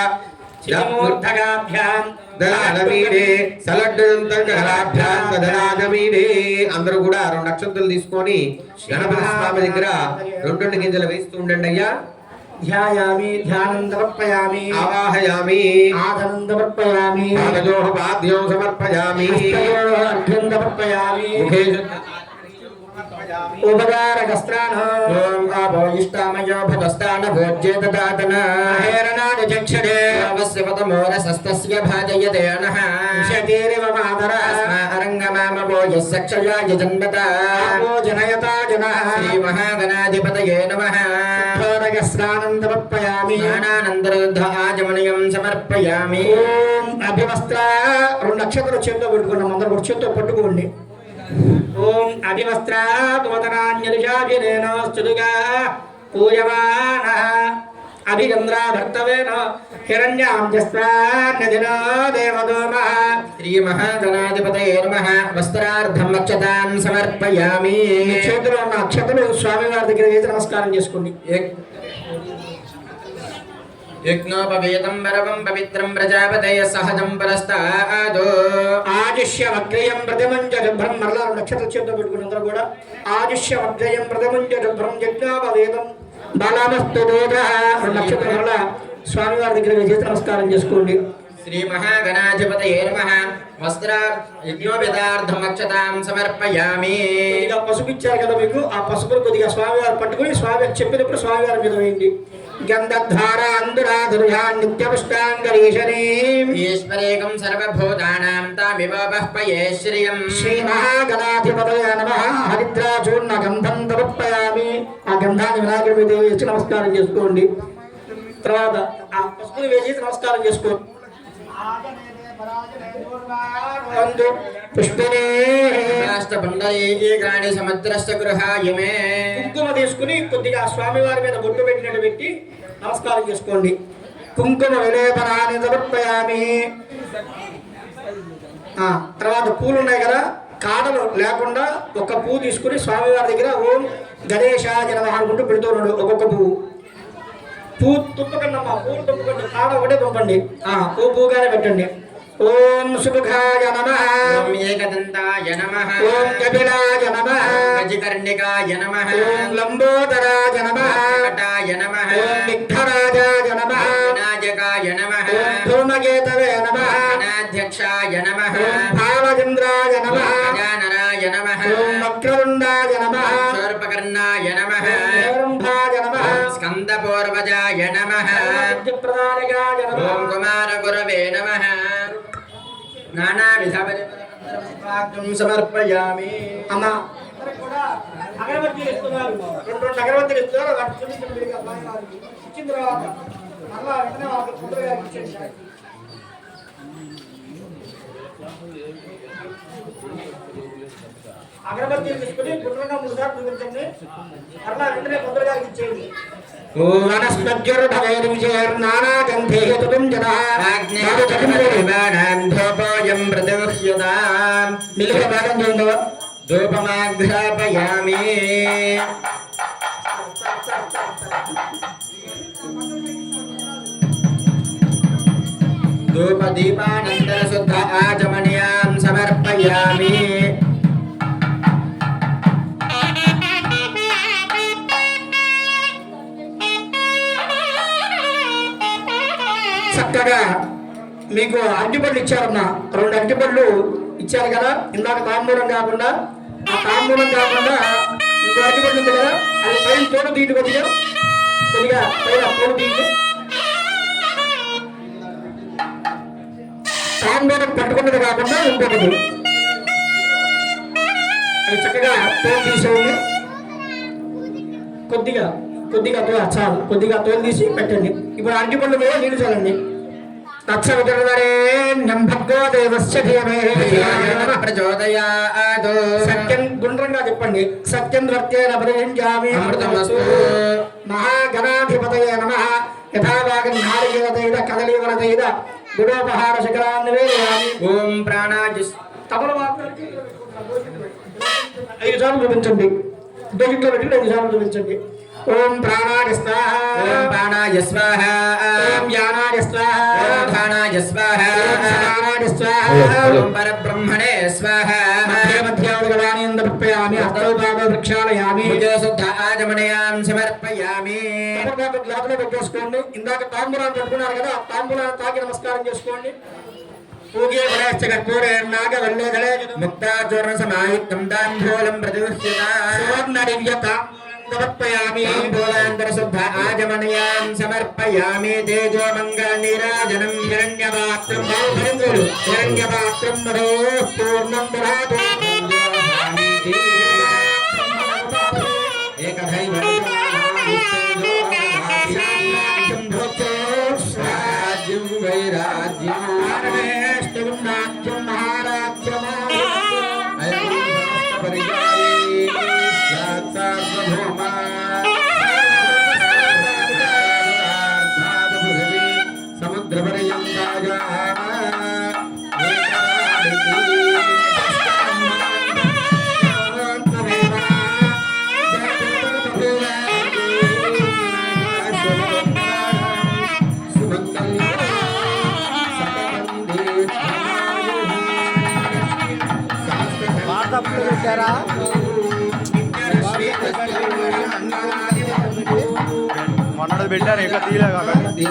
S4: మూర్ధగాభ్యాం
S3: దళాలమీడే సలడ్డంతర్గలాభ్యాం దళాలమీడే. అందరూ కూడా 2 అక్షంతలు తీసుకొని గణపతి స్వామి దగ్గర 2 గింజలు వేస్తూ ఉండండి అయ్యా.
S4: ధ్యాయామి ధ్యానం సమర్పయామి
S3: ఆవాహయామి
S4: ఆసనం సమర్పయామి
S3: పాదయోః పాద్యం సమర్పయామి
S4: హస్తయోః అర్ఘ్యం సమర్పయామి
S3: ముఖే
S4: ఉపకారకస్త్రాణః ఓం ఆభోయిష్టామయో భగస్తాన భోజ్యేతదాతన హేరణాదిచక్షడే అవస్యవతమోరసస్తస్య భాజయతేనః శతీరివ మాతరః అరంగమామభోజస్సక్షయాయ జన్మత భోజనయతా జనః శ్రీ మహాగణాధిపతయే నమః. ఉపకారకస్నానం సమర్పయామి స్నానానంతరధాజమనయం సమర్పయామి. ఓం అభివస్త్ర 2 నక్షత్రాలు చేతితో పట్టుకున్నాం. అందరూ కూడా చేతితో పట్టుకోండి. ఓం అభివస్త్రాద్వతనాన్యదిశాభినేన స్తుతిగా పూయమానః అభిచంద్రా భక్తవేన హిరణ్యాంజస్వాన్యదినో దేవదోమః.
S3: శ్రీ మహాగణాధిపతయే నమః. వస్త్రార్థం అక్షతాం సమర్పయామి.
S4: మీ చేతిలో ఉన్న అక్షతలు స్వామివారి దగ్గర వేసి నమస్కారం చేసుకోండి.
S3: యజ్ఞోపవేతం వరవం పవిత్రం ప్రజాపతయ సహజం పరస్తాదో
S4: ఆదిశ్యమగ్రయం ప్రతిమంజభ్రం. మరలా 2 నక్షత్రాలు చేతితో పెట్టుకుని అందరూ కూడా ఆదిశ్యమగ్రయం ప్రతిమంజభ్రం యజ్ఞోపవేతం బలమస్తు దోషః. 2 నక్షత్రాలు మరలా స్వామివారి దగ్గర వేసి నమస్కారం చేసుకోండి.
S3: శ్రీ మహాగణాధిపతయే నమః. యజ్ఞోపేతార్థం అక్షతాం సమర్పయామి.
S4: కొద్దిగా పసుపు ఇచ్చారు కదా మీకు, ఆ పసుపును కొద్దిగా స్వామివారు పట్టుకుని స్వామి చెప్పినప్పుడు స్వామివారి మీద వేయండి. గంధధార అందురాధుర్యా నిత్యపుష్టాంగరీషణీం
S3: ఈశ్వరేకం సర్వభూతానాం తామివోపహ్పయే శ్రియం.
S4: శ్రీ మహాగణాధిపతయే నమః. హరిద్రాచూర్ణ గంధం సమర్పయామి. ఆ గంధాన్ని వినాయకుడి మీద వేసి నమస్కారం చేసుకోండి. తర్వాత ఆ పసుపుని వేసి నమస్కారం చేసుకోండి. పుష్పనే
S3: రాష్ట్రబండలీకీకాని సముద్రస్థ గృహాయమే.
S4: కుంకుమ తీసుకుని కొద్దిగా స్వామివారి మీద బొట్టు పెట్టినట్టు పెట్టి నమస్కారం చేసుకోండి. కుంకుమ విలేపనాన్ని సమర్పయామి. తర్వాత పూలు ఉన్నాయి కదా, కాడలు లేకుండా ఒక పువ్వు తీసుకుని స్వామివారి దగ్గర ఓం గణేశాయ నమః అనుకుంటూ పెడుతున్నాడు ఒక్కొక్క పువ్వు. పూలు తుప్పకండి అమ్మా, పూలు తుప్పకండి, కాడ ఒకటే తుంపండి. పూగానే పెట్టండి. ఓం సుముఖాయ నమః,
S3: ఓం ఏకదంతాయ నమః,
S4: ఓం కపిలాయ నమః,
S3: గజకర్ణికాయ నమః,
S4: ఓం లంబోదరాయ నమః,
S3: కటాయ నమః,
S4: ఓం విఘ్నరాజాయ నమః,
S3: వినాయకాయ నమః,
S4: ఓం ధూమకేతవే నమః,
S3: గణాధ్యక్షాయ నమః,
S4: ఓం భావచంద్రాయ నమః,
S3: గజాననాయ నమః,
S4: ఓం వక్రతుండాయ నమః,
S3: శూర్పకర్ణాయ నమః,
S4: ఓంభాయ నమః,
S3: స్కందపూర్వజాయ నమః,
S4: ప్రదానగాయ
S3: ఓం
S4: నమః.
S3: కుమారగురవే నమః. నానావిధ పరిమళం సమర్పయామి.
S4: అమ్మా అందరికి కూడా అగరబత్తీలు ఇస్తున్నారు. రెండు అగరబత్తీలు ఇస్తున్నారు. వాటి చూపించిన విడిగా వారికి ఇచ్చిన తర్వాత మళ్ళా వెంటనే వాళ్ళకి తొందరగా ఇచ్చేసి అగరబత్తీలు తీసుకుని గుండ్రంగా 3 సార్లు చూపించండి. మళ్ళా వెంటనే తొందరగా ఇచ్చేయండి.
S3: ధూపమాఘ్రాపయామి. ధూపదీపానంతర శుద్ధ ఆచమనీయాం సమర్పయామి.
S4: చక్కగా మీకు అరటిపళ్ళు ఇచ్చారమ్మా. 2 అరటిపళ్ళు ఇచ్చారు కదా. ఇందాక తాంబూలం కాకుండా ఇంకో అరటిపళ్ళు ఉంది కదా, అది పైన తోడు తీటి కొద్దిగా పైన తోడు తీటి తాంబూలం పట్టుకున్నది కాకుండా ఇంకొకటి అది చక్కగా తోలు తీసేయండి. కొద్దిగా చాలు, కొద్దిగా తోలు తీసి పెట్టండి. ఇప్పుడు అరటిపళ్ళు మీద నీళ్ళు చాలండి. సత్యం గుండ్రంగా చెప్పండి. సత్యం వర్తేన పరిహంజామి
S3: అమృతమస్తు.
S4: మహాగణాధిపతయే నమః. యథాభాగం నారికేళతైద కదలీవరతైద గుడోపహార శిఖరాన్ని వేయామి.
S3: ఓం ప్రాణాయ
S4: తమల మాత్రానికి 5 సార్లు చూపించండి. దోషిట్లో పెట్టి 5 సార్లు చూపించండి. ఓం ప్రాణాయ స్వాహ,
S3: ఓం ప్రాణాయ స్వాహ,
S4: ఓం జ్ఞానాయ స్వాహ,
S3: ఓం ధానాయ స్వాహ,
S4: ఓం సమానాయ స్వాహ,
S3: ఓం పరబ్రహ్మణే స్వాహ.
S4: మధ్యమధ్యావగణాన్ని హస్తౌ పాద వృక్షాలయామి.
S3: శుద్ధ ఆచమనీయాం సమర్పయామి.
S4: గ్లాసులో పెట్టేసుకోండి. ఇందాక తాంబూలాన్ని పెట్టుకున్నారు కదా, తాంబూలాన్ని తాకి నమస్కారం చేసుకోండి. పూగే గణేశ కర్పూరే నాగవల్లే గణేశ
S3: ముక్తాచూర్ణ సమాయుక్తం తాంబూలం ప్రతిగృహ్యతా.
S4: సువర్ణ దివ్య సమర్పయామి.
S3: తాంబూలాంతర శుద్ధ ఆచమనీయాం సమర్పయామి. తేజో మంగళ నీరాజనం హిరణ్యపాత్రం
S4: హిరణ్యపాత్రం మధో పూర్ణం దదాతు.
S3: ఏకధైవ రాజ్యం వైరాజ్యం
S6: మొన్నది పెట్టారు ఇంకా తీయలేదు కాబట్టి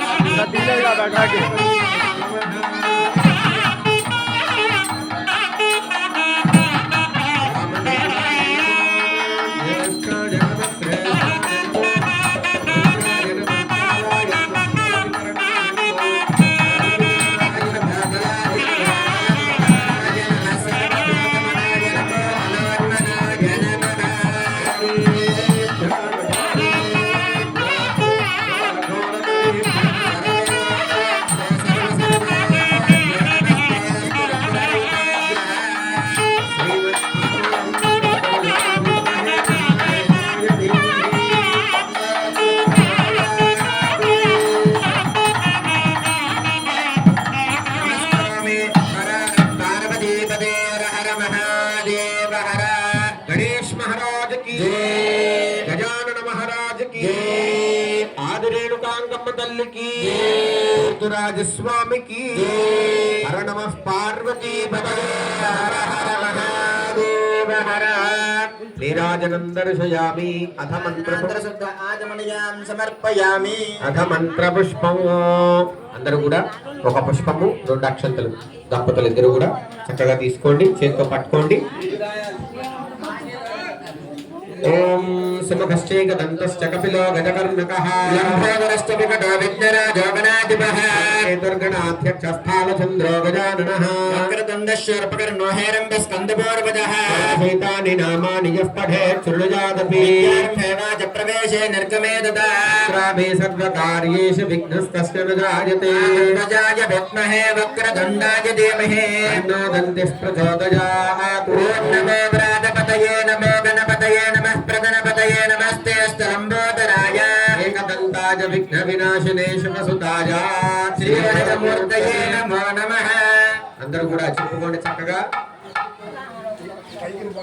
S3: తల్లికి రాజస్వామికి హర నమః పార్వతీ పతయే హర హర మహాదేవ హర నీరాజనం దర్శయామి అథ
S4: సమర్పయామి
S3: అథ మంత్ర పుష్పము. అందరూ కూడా ఒక పుష్పము 2 అక్షంతలు దంపతులు ఇద్దరు కూడా చక్కగా తీసుకోండి, చేతితో పట్టుకోండి. ఓం సుముఖశ్చేక దంతశ్చ కపిలో గజకర్ణకః లంబోదరశ్చ వికటో విఘ్నరాజో గణాధిపః దుర్గణాధ్యక్ష స్థానచంద్రో గజాననః
S4: వక్రతుండశ్చర్పకర్ణో హేరంబ స్కందపూర్వజః
S3: సీతాని నామాని యః పఠేత్ శృణుయాదపి
S4: వాచ ప్రవేశే నిర్గమే దదా
S3: శ్రావే సర్వకార్యేషు విఘ్నస్తస్య న జాయతే
S4: ప్రజాయ విద్మహే వక్రతుండాయ ధీమహి
S3: తన్నో దంతిః ప్రచోదయాత్.
S4: ఓం నమో వ్రాతపతయే నమో గణపతయే నమః ప్రగణపతయే నమస్తే స్థలంబోదరాయ
S3: ఏకదంతాయ విఘ్న వినాశినే శుభసుతాయ
S4: శ్రీవరదమూర్తయే నమో నమః.
S3: అందరూ కూడా చెప్పుకోండి చక్కగా,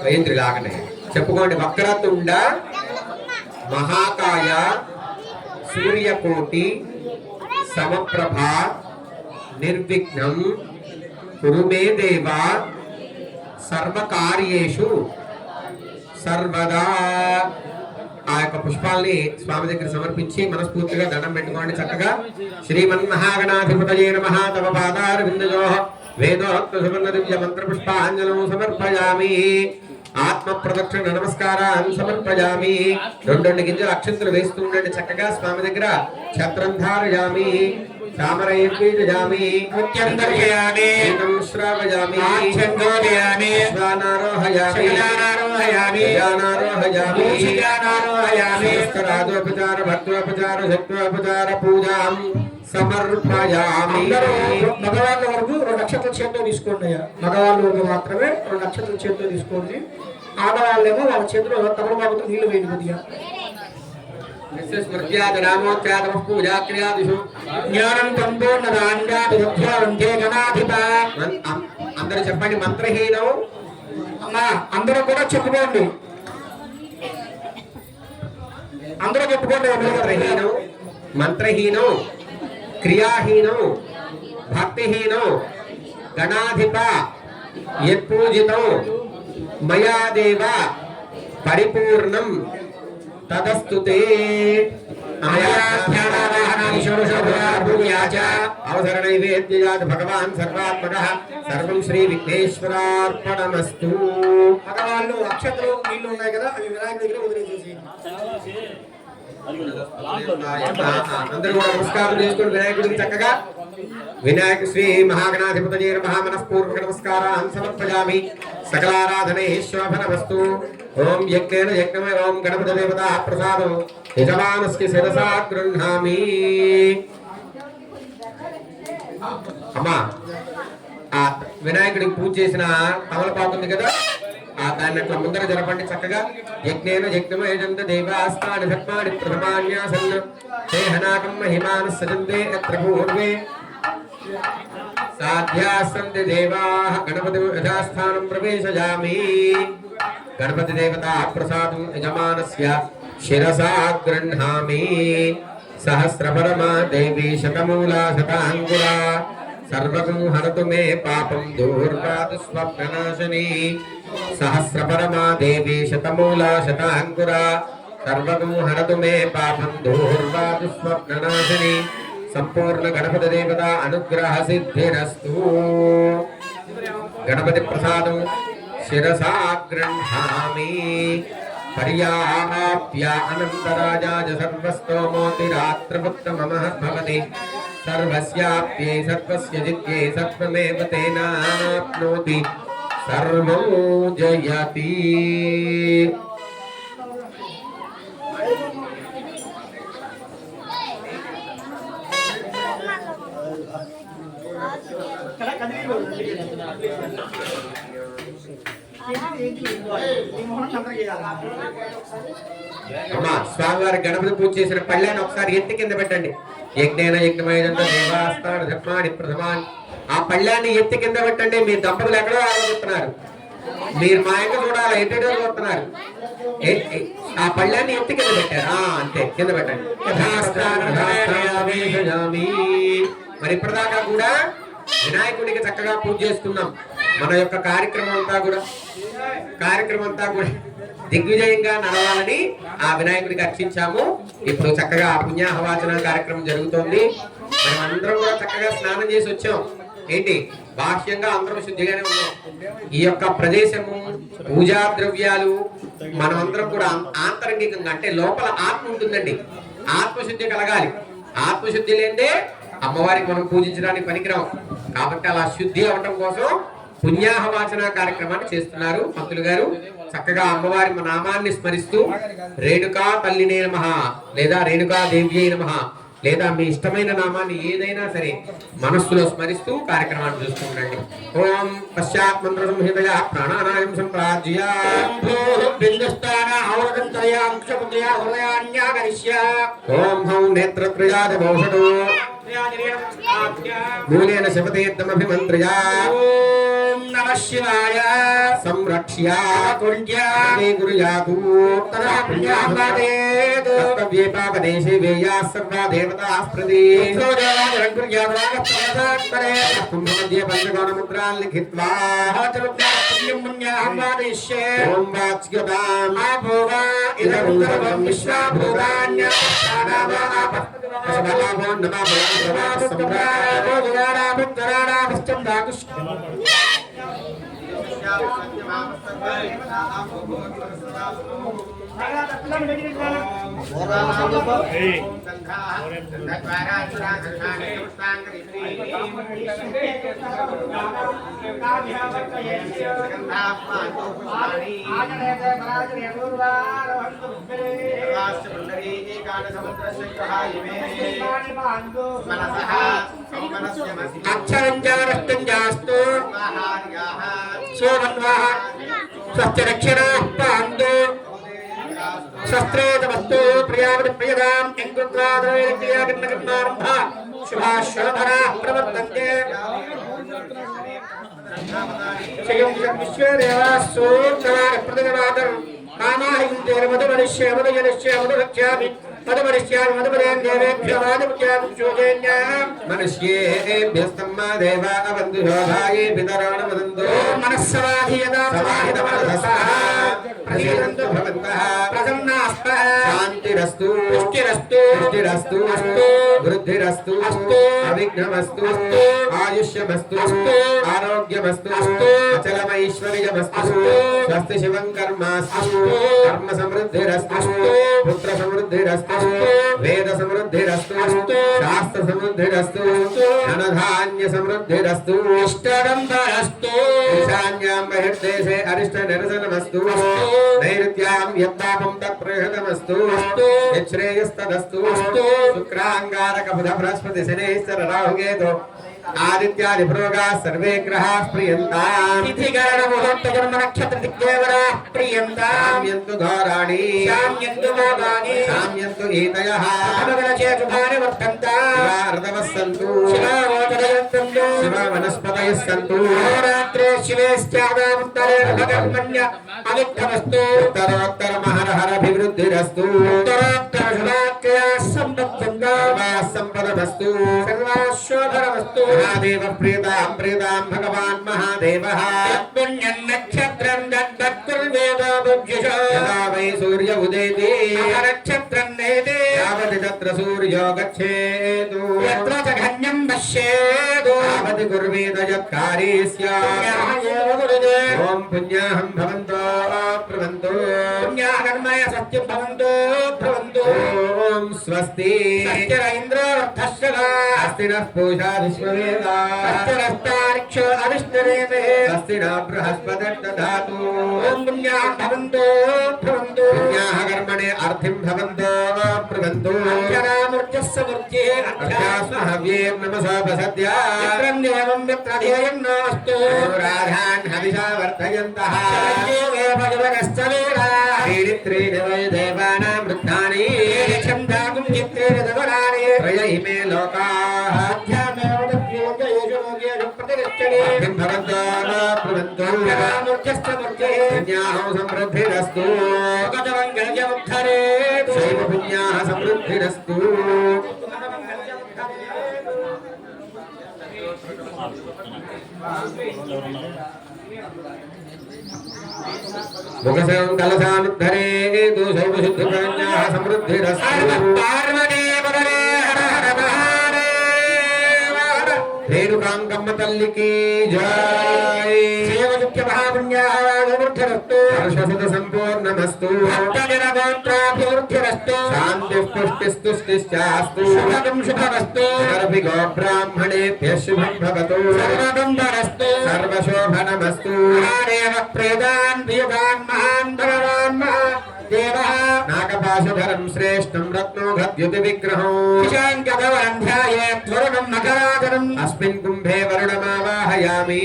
S3: వైంద్రి లాగనే చెప్పుకోండి. వక్రతుండ మహాకాయ సూర్యకోటి సమప్రభ నిర్విఘ్నం కురు మే దేవ సర్వకార్యేషు సర్వదా. ఆ యొక్క పుష్పాల్ని స్వామి దగ్గర సమర్పించి మనస్ఫూర్తిగా దండం పెట్టుకోండి చక్కగా. శ్రీమన్మహాగణాధిపతయే నమః తవ పాదార విందయోః వేదోక్త సువర్ణ దివ్య మంత్ర పుష్పాంజలం సమర్పయామి. ఆత్మ ప్రదక్షిణ నమస్కారాన్ని సమర్పయామి. 2 గింజల అక్షంతలు వేస్తూ ఉండండి చక్కగా స్వామి దగ్గర. ఛత్రం ధారయామి, చామరయర్పీజయామి,
S4: ముత్యందర్శయామి,
S3: శ్రావయామి,
S4: ఆచ్ఛందోదయామి,
S3: స్వానారోహయామి,
S4: శిలానారోహయామి,
S3: జ్ఞానారోహయామి,
S4: మూషికానారోహయామి,
S3: రాజోపచార భక్తోపచార శక్తోపచార పూజాం సమర్పయామి.
S4: అందరూ మగవాళ్ళ వరకు 2 నక్షత్రాల చేతితో తీసుకోండి అయ్యా. మగవాళ్ళ వరకు మాత్రమే 2 నక్షత్రాల చేతితో తీసుకోండి. ఆడవాళ్ళేమో వాళ్ళ చేతిలో తమలపాకుతో నీళ్లు వేయండి కొద్దిగా. జ్ఞానం సంపూర్ణదాన్యాధిప
S3: అందరూ చెప్పండి. మంత్రహీనం
S4: అమ్మా అందరూ కూడా చెప్పుకోండి, అందరూ చెప్పుకోండి.
S3: మంత్రహీనం మంత్రహీనం క్రియాహీనం భక్తిహీనం గణాధిప యత్పూజితం మయా దేవ పరిపూర్ణం తదస్తుతే. అవసర నైవేద్యాత్ భగవాన్ సర్వాత్మకః సర్వం శ్రీ విఘ్నేశ్వరార్పణమస్తు.
S4: మగవాళ్ళు అక్షతలు నీళ్లు ఉన్నాయి కదా, అవి వినాయకుడి దగ్గర వదిలేసేసి
S3: అందరూ కూడా నమస్కారం చేసుకోండి వినాయకుడికి చక్కగా. వినాయక శ్రీ మహాగణాధిపతయే నమః మనఃపూర్వక నమస్కారాన్ సమర్పయామి. సకలారాధనే శోభనమస్తు. ఓం యజ్ఞేన యజ్ఞమే ఓం గణపతి దేవతా ప్రసాదం యజమానస్య శిరసా గృహ్ణామి. అమ్మా ఆ వినాయకుడికి పూజ చేసిన తమలపాకు ఉంది కదా, దాన్ని అట్లా ముందర జరపండి చక్కగా. యజ్ఞేన యజ్ఞమేజంత దేవాస్తాని భక్మాని ప్రథమాన్యాసన్న దేహనాకం మహిమాన సజంతే యత్ర పూర్వే సాధ్యాస్తంతి దేవాః గణపతి యథాస్థానం ప్రవేశయామి. గణపతి దేవతా ప్రసాదం యజమానస్య శిరసా గృహ్ణామి. సహస్రపరమా దేవి శతమూలా శతాంగులా సర్వగం హరతు మే పాపం దూర్వాదు స్వప్ననాశిని. సహస్రపరమా దేవి శతమూలా శతాంకురా సర్వగం హరతు మే పాపం దూర్వాదు స్వప్ననాశిని. సంపూర్ణ గణపతి దేవత అనుగ్రహ సిద్ధిరస్తు. గణపతి ప్రసాదం శిరసా గృహ్ణామి. పర్యాప్య అనంతరాజాయ సర్వస్తోమోతిరాత్రముత్తమః భవతి. సర్వస్యాప్యై సర్వస్య జిత్యై సత్వమేవ తేనాప్నోతి సర్వం జయతి. అమ్మా స్వామివారి గణపతి పూజ చేసిన పళ్ళాన్ని ఒకసారి ఎత్తి కింద పెట్టండి. యజ్ఞేన యజ్ఞమేజంత దేవాస్తాని ధర్మాని ప్రథమాన్. ఆ పళ్ళాన్ని ఎత్తి కింద పెట్టండి. మీ దంపతులు ఎక్కడో ఆలోచిస్తున్నారు. మీరు మా ఇంట్లో చూడాలి, ఎటు చూస్తున్నారు. ఆ పళ్ళాన్ని ఎత్తి కింద పెట్టారు. అంతే, కింద పెట్టండి. మరి ఇప్పటిదాకా కూడా వినాయకుడికి చక్కగా పూజ చేసుకున్నాం. మన యొక్క కార్యక్రమం అంతా కూడా దిగ్విజయంగా నడవాలని ఆ వినాయకుడికి అర్చించాము. ఇప్పుడు చక్కగా పుణ్యాహవాచన కార్యక్రమం జరుగుతోంది. మనం అందరం కూడా చక్కగా స్నానం చేసి వచ్చాం. ఏంటి, బాహ్యంగా అందరం శుద్ధిగానే ఉన్నాం. ఈ యొక్క ప్రదేశము, పూజా ద్రవ్యాలు, మనం అందరం కూడా ఆంతరంగికంగా, అంటే లోపల ఆత్మ ఉంటుందండి. ఆత్మశుద్ధి కలగాలి. ఆత్మశుద్ధి లేదే అమ్మవారికి మనం పూజించడానికి పనికిరాం. కాబట్టి అలా శుద్ధి అవటం కోసం పుణ్యాహవాచన కార్యక్రమాన్ని చేస్తున్నారు పంతులు గారు. చక్కగా అమ్మవారి నామాన్ని స్మరిస్తూ రేణుకా తల్లినే నమః లేదా రేణుకా దేవ్యై నమః లేదా మీ ఇష్టమైన నామాన్ని ఏదైనా సరే మనస్సులో స్మరిస్తూ కార్యక్రమాన్ని చూస్తూ ఉండండి. ఓం పశ్చాత్ మంత్ర సంహితయ ప్రాణానాయం సంప్రాజ్య ఓం హౌ నేత్రత్రయాద భౌషటో మూలేన శపతేద్దమభిమంత్రయ ఓం నమః శివాయ సంరక్ష్య గురుయాతు తదా పుణ్యాహ్లాదేత్ కర్తవ్యే పాపదేశే వేయాః సర్వా దేవతాః ప్రతి కుంభమధ్యే పంచకోణముద్రాన్ లిఖిత్వా ఓం వాచ్యతాం ఆభోగా ఇదం సర్వం విశ్వాభూతాన్య అక్షరంజాస్తు సోమన్వాహ స్వస్తిరక్షరాః పాందు శస్త్రేతమస్తు ప్రియావతి ప్రియదాం ఇంకుద్రాదరేక్రియాభిన్నకర్ణారంభ శుభాశోభనాః ప్రవర్తంతే శయం విశ్వేదేవాస్సు తవార ప్రతిగణాదం కామాహింతే మధుమనిష్య మధుజనిష్య మధురక్ష్యామి మధుమనిష్యామి మధుమదేం దేవేభ్యో మధుమత్యామి శోజేన్యాం మనుష్యేభ్యస్తమ్మా దేవా అవంతు శోభాయే పితరాణ వదంతో మనస్సవాధియదా సమాహితమనసః ప్రసీదంతు భవంతః ప్రసన్నాస్పః శాంతిరస్తు పుష్టిరస్తు పుష్టిరస్తు అస్తు వృద్ధిరస్తు అస్తు అవిఘ్నమస్తు అస్తు ఆయుష్యమస్తు అస్తు ఆరోగ్యమస్తు అస్తు అచలమైశ్వర్యమస్తు స్వస్తి శివం కర్మాస్తు కర్మ సమృద్ధిరస్తు పుత్ర సమృద్ధిరస్తు వేద సమృద్ధిరస్తు శాస్త్ర సమృద్ధిరస్తు ధనధాన్య సమృద్ధిరస్తు ఇష్టదంబరస్తు ఈశాన్యాం బహిర్దేశే అరిష్ట నిరసనమస్తు నైరుత్యాం యత్తాపం తత్ప్రహృతమస్తు యశ్రేయస్తదస్తు శుక్రాంగారక బుధ బృహస్పతి శనేశ్వర రాహుకేతో ఆదిత్యాది భృగా సర్వే గ్రహాః ప్రియంతాం తిథిగరణ ముహూర్త జన్మ నక్షత్ర దిక్దేవరాః ప్రియంతాం యంతు ఘోరాణి శామ్యంతు మోగాని శామ్యంతు ఈతయః సమగణచే శుభాని వర్తంతాం శివార్ధవస్సంతు శివావోచరయంతంతు శివ వనస్పతయః సంతు రాత్రే శివేస్త్యాదాముత్తరే భగవన్య అవిఘ్నమస్తు ఉత్తరోత్తర మహరహరభివృద్ధిరస్తు ఉత్తరోత్తర శుభాఖ్యా సంపత్తంగా సంపదమస్తు సర్వాశోభనమస్తు महादेव प्रीतां प्रीतां भगवान् महादेवः पुण्यं नक्षत्रं दद्दत्कुर्वेदोऽभ्युषो यदा वै सूर्य उदेति नक्षत्रं नेति यावति तत्र सूर्यो गच्छेत् यत्र च घन्यं पश्येत् यावति कुर्वेद यत्कारी स्यात् ॐ पुण्याहं भवन्तो ब्रुवन्तु पुण्याकर्मय सत्यं भवन्तो ब्रुवन्तु ॐ स्वस्ति सत्यर इन्द्रो वर्धश्रवा अस्ति नः पूषा विश्ववेदा अस्तिरस्तार्क्ष्यो अविष्णुरेमे अस्ति न बृहस्पतिर्दधातु ॐ पुण्याः भवन्तो ब्रुवन्तु पुण्याः कर्मणे अर्थिं भवन्तो ब्रुवन्तु अक्षरामूर्तिः समूर्तिः अक्षास्महव्यें नमसोपसद्या चित्रन्येवं विप्रधेयं नोऽस्तु राधान् हविषा वर्धयन्तः त्रीणि वै देवानां वृद्धानि छन्दागुं चित्रेण दवनानि त्रय इमे लोकाः अध्यामेव प्रतिष्ठति సమృద్ధిరస్తు పుణ్యాః సమృద్ధిరస్తు ముఖసం కలశానుద్ధరేతు సౌశుద్ధిపుణ్యాః సమృద్ధిరస్తు రేణుకాంకమ్మ తల్లికి జై హర్షసుత సంపూర్ణమస్తు శాంతి పుష్టిస్తుష్టిశ్చాస్తు సర్విగో బ్రాహ్మణేభ్యః శుభం భవతు సర్వశోభనమస్తు నాగపాశధరం శ్రేష్టం రత్నోఘద్యుతి విగ్రహం అస్మిన్ కుంభే వరుణమావాహయామి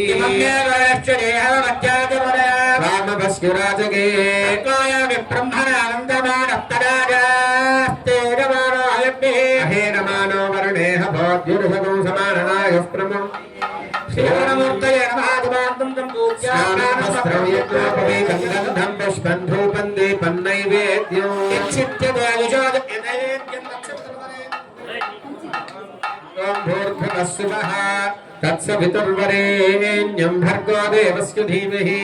S3: రామభస్యురాజగే అహేనమానో వరుణేహ భోద్యుర్భగం సమాననాయ ప్రమం శివనమూర్తయే నమః పుష్పం ధూపం దీపం నైవేద్యం భూర్భువస్సువః తత్సవితుర్వరేణ్యం భర్గో దేవస్య ధీమహి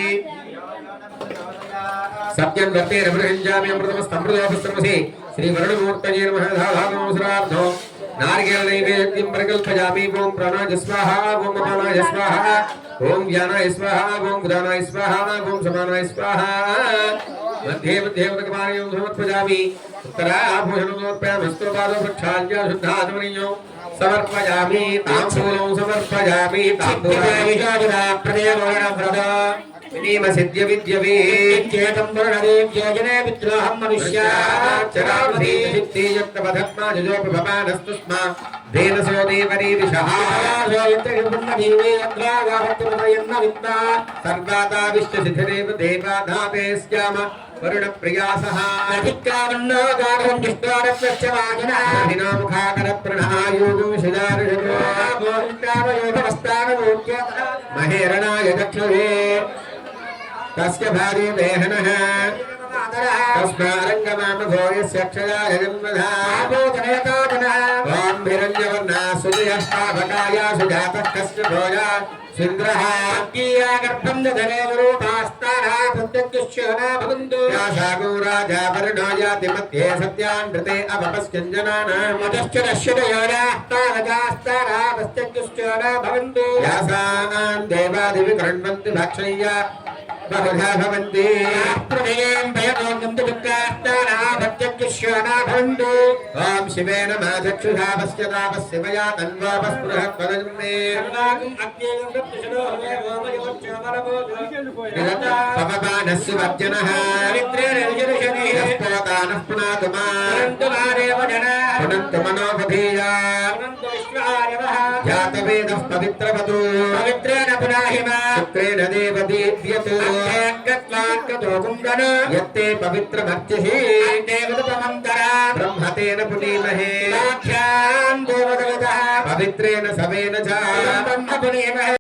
S3: సత్యం వర్తేన బృహంజామి అమృతమస్తమృతోపస్త్రమసి శ్రీ వరుణమూర్తయే నమః ధావాగం శ్రాద్ధో నారికేళ నైవేద్యం పరికల్పయామి ఓం ప్రాణాయ స్వాహ ఓం అపానాయ స్వాహ ఓం వ్యానాయ స్వాహ ఓం ఉదానాయ స్వాహ ఓం సమానాయ స్వాహ मध्ये मध्ये उदकपानयं समर्पयामि उत्तराभूषणमोत्पयामस्तु पादो प्रक्षाल्य शुद्धात्मनीयो समर्पयामि ताम्बूलं समर्पयामि ताम्बूलाविषादिनाप्रदेवगणव्रता विनीम सिद्ध्य विद्यवे चेतं वर्णदेव्योजने विद्रोहं मनुष्याचरामधे सिद्धियुक्तपधत्मा जुजोपभवानस्तुष्मा धेनसो देवरीरिषः सर्वाता विश्वसिद्धिरेव देवाधाते स्याम वरुणप्रियासः महेरणाय दक्षिणे तस्य भार्ये देहनः तस्मारङ्गमामघोयस्य क्षयाय जन्मधा ॐ हिरण्यवर्णा सुजयस्ताभकाया सुजातः कस्य भोजा सुन्द्रः गर्भं दधने रूपास्तारः प्रत्यक्षना भवन्तु यासागो राजा वर्णो याति मध्ये सत्यानृते अपपस्कञ्जनानां मदश्च नश्यतयोरास्तारजास्तारः प्रत्यक्षना भवन्तु यासान् देवादिवि कृण्वन्ति भक्षय्य बहुधा भवन्ति प्रमेयं भयदोगन्तु विक्रास्तारः प्रत्यक्षना भवन्तु ॐ शिवेन माचक्षुषा पश्यतापस्य मया तन्वापस्पृहत्वदन्मे पवपानस्य वर्जनः यस्पोतानः पुनन्तु मनोपधीया जातवेदः पवित्रवतु पवित्रेण पुनाहिमा शुक्रेण देवदीप्यतु यत्ते पवित्रमर्चिः ब्रह्मतेन पुनीमहे पवित्रेण सवेन च